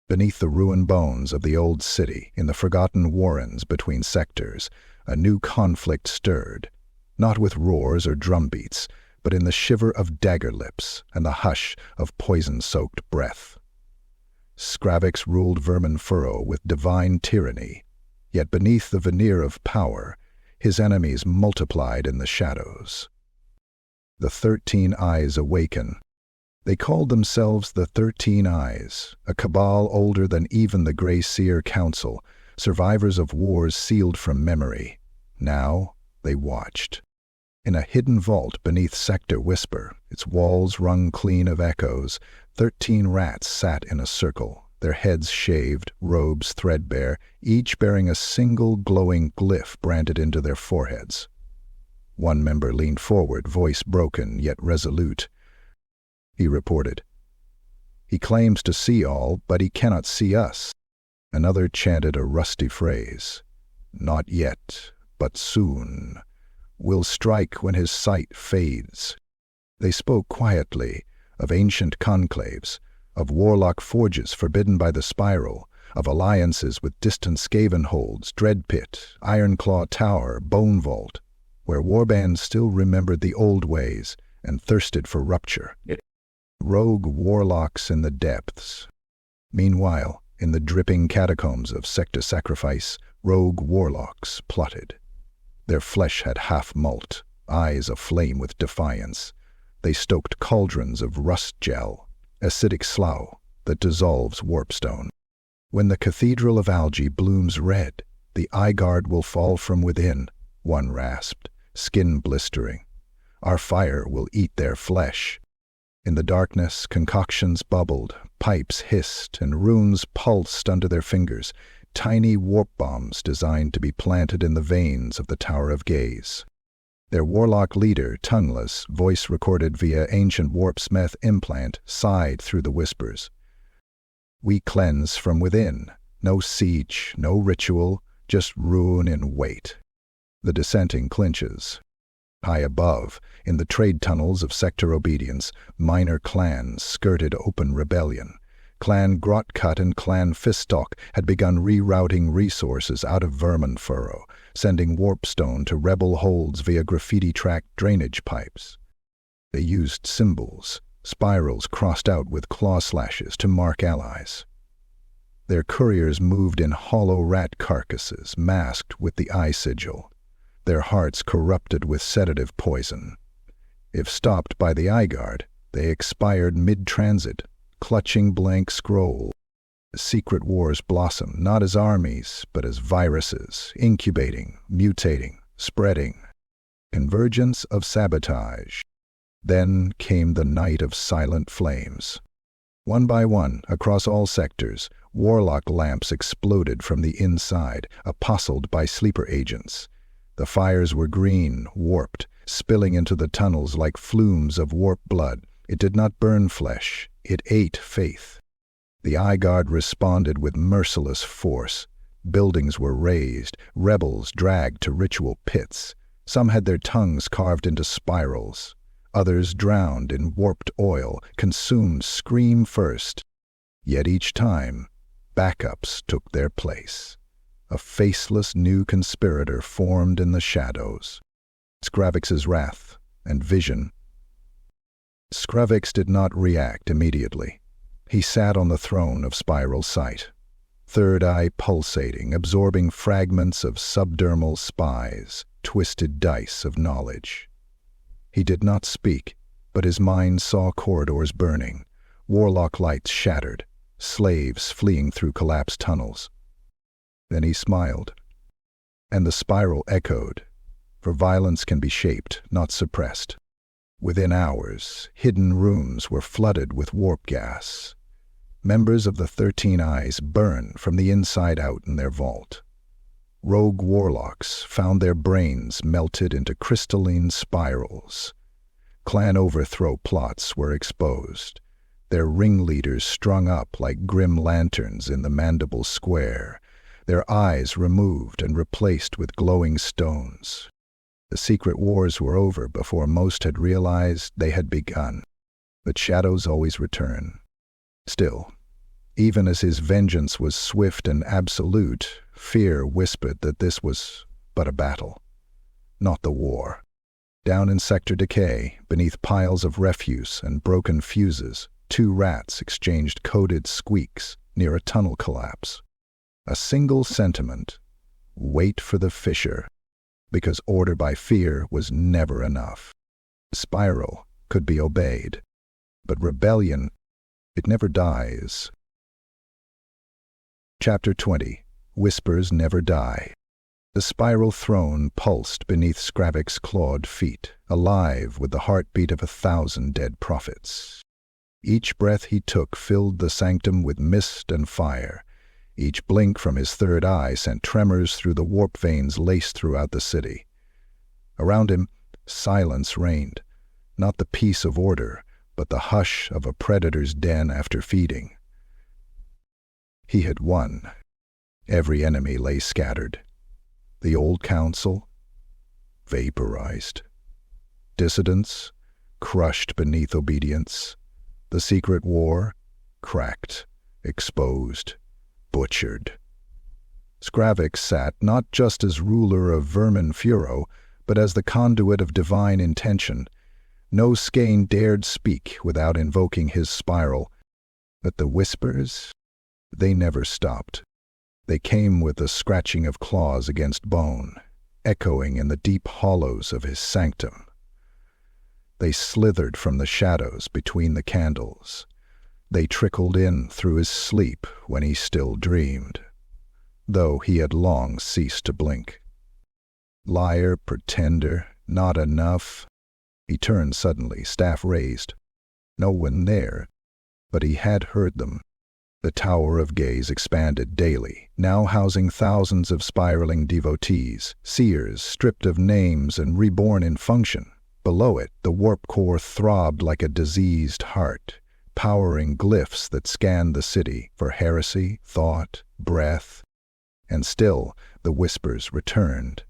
Beneath the ruined bones of the old city, in the forgotten warrens between sectors, a new conflict stirred, not with roars or drumbeats, but in the shiver of dagger lips and the hush of poison-soaked breath. Skravvix ruled Verminfurrow with divine tyranny, yet beneath the veneer of power, his enemies multiplied in the shadows. The 13 Eyes awaken. They called themselves the 13 Eyes, a cabal older than even the Grey Seer Council, survivors of wars sealed from memory. Now they watched. In a hidden vault beneath Sector Whisper, its walls wrung clean of echoes, 13 rats sat in a circle, their heads shaved, robes threadbare, each bearing a single glowing glyph branded into their foreheads. One member leaned forward, voice broken yet resolute. He reported, "He claims to see all, but he cannot see us." Another chanted a rusty phrase, "Not yet, but soon. Will strike when his sight fades." They spoke quietly of ancient conclaves, of warlock forges forbidden by the spiral, of alliances with distant Skaven holds, Dreadpit, Ironclaw Tower, Bone Vault, where warbands still remembered the old ways and thirsted for rupture. Rogue warlocks in the depths. Meanwhile, in the dripping catacombs of Sector Sacrifice, rogue warlocks plotted. Their flesh had half molt, eyes aflame with defiance. They stoked cauldrons of rust gel, acidic slough that dissolves warpstone. When the Cathedral of Algae blooms red, the eye guard will fall from within, one rasped, skin blistering. Our fire will eat their flesh. In the darkness, concoctions bubbled, pipes hissed, and runes pulsed under their fingers, tiny warp bombs designed to be planted in the veins of the Tower of Gaze. Their warlock leader, tongueless, voice recorded via ancient warpsmith implant, sighed through the whispers. We cleanse from within. No siege, no ritual, just ruin in wait. The dissenting clinches. High above, in the trade tunnels of Sector Obedience, minor clans skirted open rebellion. Clan Grotcut and Clan Fistalk had begun rerouting resources out of Verminfurrow, sending warpstone to rebel holds via graffiti-tracked drainage pipes. They used symbols, spirals crossed out with claw slashes to mark allies. Their couriers moved in hollow rat carcasses masked with the eye sigil, their hearts corrupted with sedative poison. If stopped by the eye guard, they expired mid-transit, clutching blank scroll. The secret wars blossom not as armies, but as viruses, incubating, mutating, spreading. Convergence of sabotage. Then came the night of silent flames. One by one, across all sectors, warlock lamps exploded from the inside, apostled by sleeper agents. The fires were green, warped, spilling into the tunnels like flumes of warp blood. It did not burn flesh, it ate faith. The Eye Guard responded with merciless force. Buildings were razed, rebels dragged to ritual pits. Some had their tongues carved into spirals. Others drowned in warped oil, consumed scream first. Yet each time, backups took their place. A faceless new conspirator formed in the shadows. Skravvix's wrath and vision. Skravvix did not react immediately. He sat on the throne of spiral sight, third eye pulsating, absorbing fragments of subdermal spies, twisted dice of knowledge. He did not speak, but his mind saw corridors burning, warlock lights shattered, slaves fleeing through collapsed tunnels. Then he smiled, and the spiral echoed, for violence can be shaped, not suppressed. Within hours, hidden rooms were flooded with warp gas. Members of the 13 Eyes burned from the inside out in their vault. Rogue warlocks found their brains melted into crystalline spirals. Clan overthrow plots were exposed, their ringleaders strung up like grim lanterns in the Mandible Square, their eyes removed and replaced with glowing stones. The secret wars were over before most had realized they had begun. But shadows always return. Still, even as his vengeance was swift and absolute, fear whispered that this was but a battle, not the war. Down in Sector Decay, beneath piles of refuse and broken fuses, 2 rats exchanged coded squeaks near a tunnel collapse. A single sentiment: wait for the fissure. Because order by fear was never enough. Spiral could be obeyed, but rebellion, it never dies. Chapter 20. Whispers Never Die. The spiral throne pulsed beneath Skravvix's clawed feet, alive with the heartbeat of 1,000 dead prophets. Each breath he took filled the sanctum with mist and fire. Each blink from his third eye sent tremors through the warp veins laced throughout the city. Around him, silence reigned, not the peace of order, but the hush of a predator's den after feeding. He had won. Every enemy lay scattered. The old council, vaporized. Dissidents, crushed beneath obedience. The secret war, cracked, exposed, butchered. Skravvix sat not just as ruler of Verminfurrow, but as the conduit of divine intention. No Skane dared speak without invoking his spiral. But the whispers, they never stopped. They came with the scratching of claws against bone, echoing in the deep hollows of his sanctum. They slithered from the shadows between the candles. They trickled in through his sleep when he still dreamed, though he had long ceased to blink. Liar, pretender, not enough. He turned suddenly, staff raised. No one there, but he had heard them. The Tower of Gaze expanded daily, now housing thousands of spiraling devotees, seers stripped of names and reborn in function. Below it, the warp core throbbed like a diseased heart, powering glyphs that scanned the city for heresy, thought, breath. And still, the whispers returned.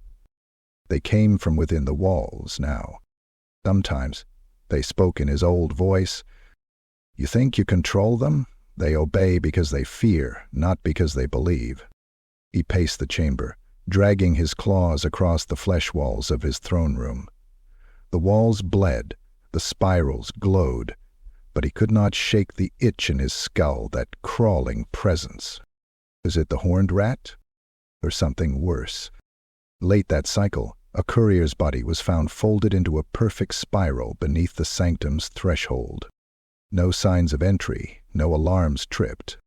They came from within the walls now. Sometimes, they spoke in his old voice. You think you control them? They obey because they fear, not because they believe. He paced the chamber, dragging his claws across the flesh walls of his throne room. The walls bled, the spirals glowed, but he could not shake the itch in his skull, that crawling presence. Is it the horned rat? Or something worse? Late that cycle, a courier's body was found folded into a perfect spiral beneath the sanctum's threshold. No signs of entry, no alarms tripped.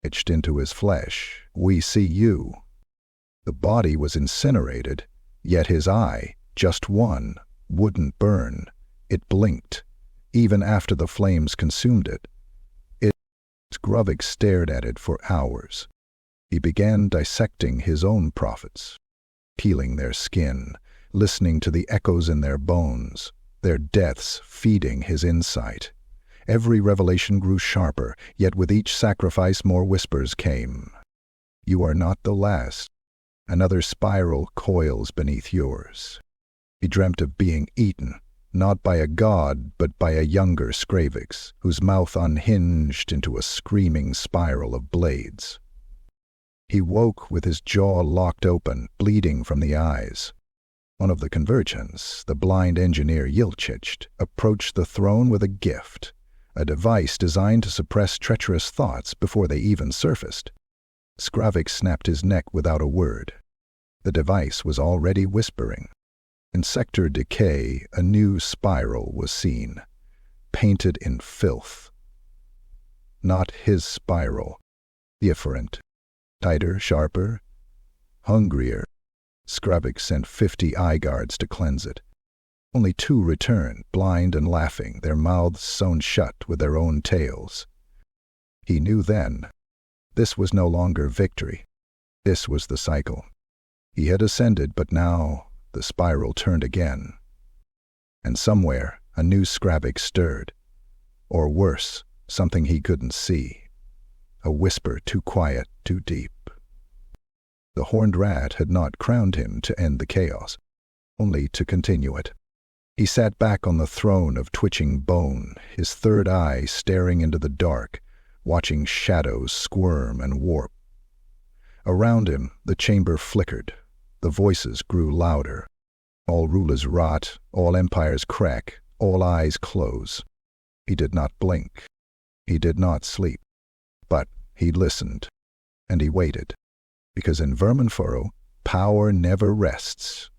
Etched into his flesh, "We see you." The body was incinerated, yet his eye, just one, wouldn't burn. It blinked, even after the flames consumed it. Skravvix stared at it for hours. He began dissecting his own prophets, peeling their skin, listening to the echoes in their bones, their deaths feeding his insight. Every revelation grew sharper, yet with each sacrifice more whispers came. You are not the last. Another spiral coils beneath yours. He dreamt of being eaten, not by a god, but by a younger Skravvix, whose mouth unhinged into a screaming spiral of blades. He woke with his jaw locked open, bleeding from the eyes. One of the convergents, the blind engineer Yilchich, approached the throne with a gift, a device designed to suppress treacherous thoughts before they even surfaced. Skravvix snapped his neck without a word. The device was already whispering. In Sector Decay, a new spiral was seen, painted in filth. Not his spiral. Different. Tighter, sharper, hungrier. Skravvix sent 50 eye guards to cleanse it. Only 2 returned, blind and laughing, their mouths sewn shut with their own tails. He knew then, this was no longer victory. This was the cycle. He had ascended, but now the spiral turned again. And somewhere, a new Skravvix stirred. Or worse, something he couldn't see. A whisper too quiet, too deep. The horned rat had not crowned him to end the chaos, only to continue it. He sat back on the throne of twitching bone, his third eye staring into the dark, watching shadows squirm and warp. Around him, the chamber flickered. The voices grew louder. All rulers rot, all empires crack, all eyes close. He did not blink. He did not sleep. But he listened, and he waited, because in Verminfurrow, power never rests.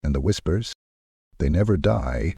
And the whispers, they never die,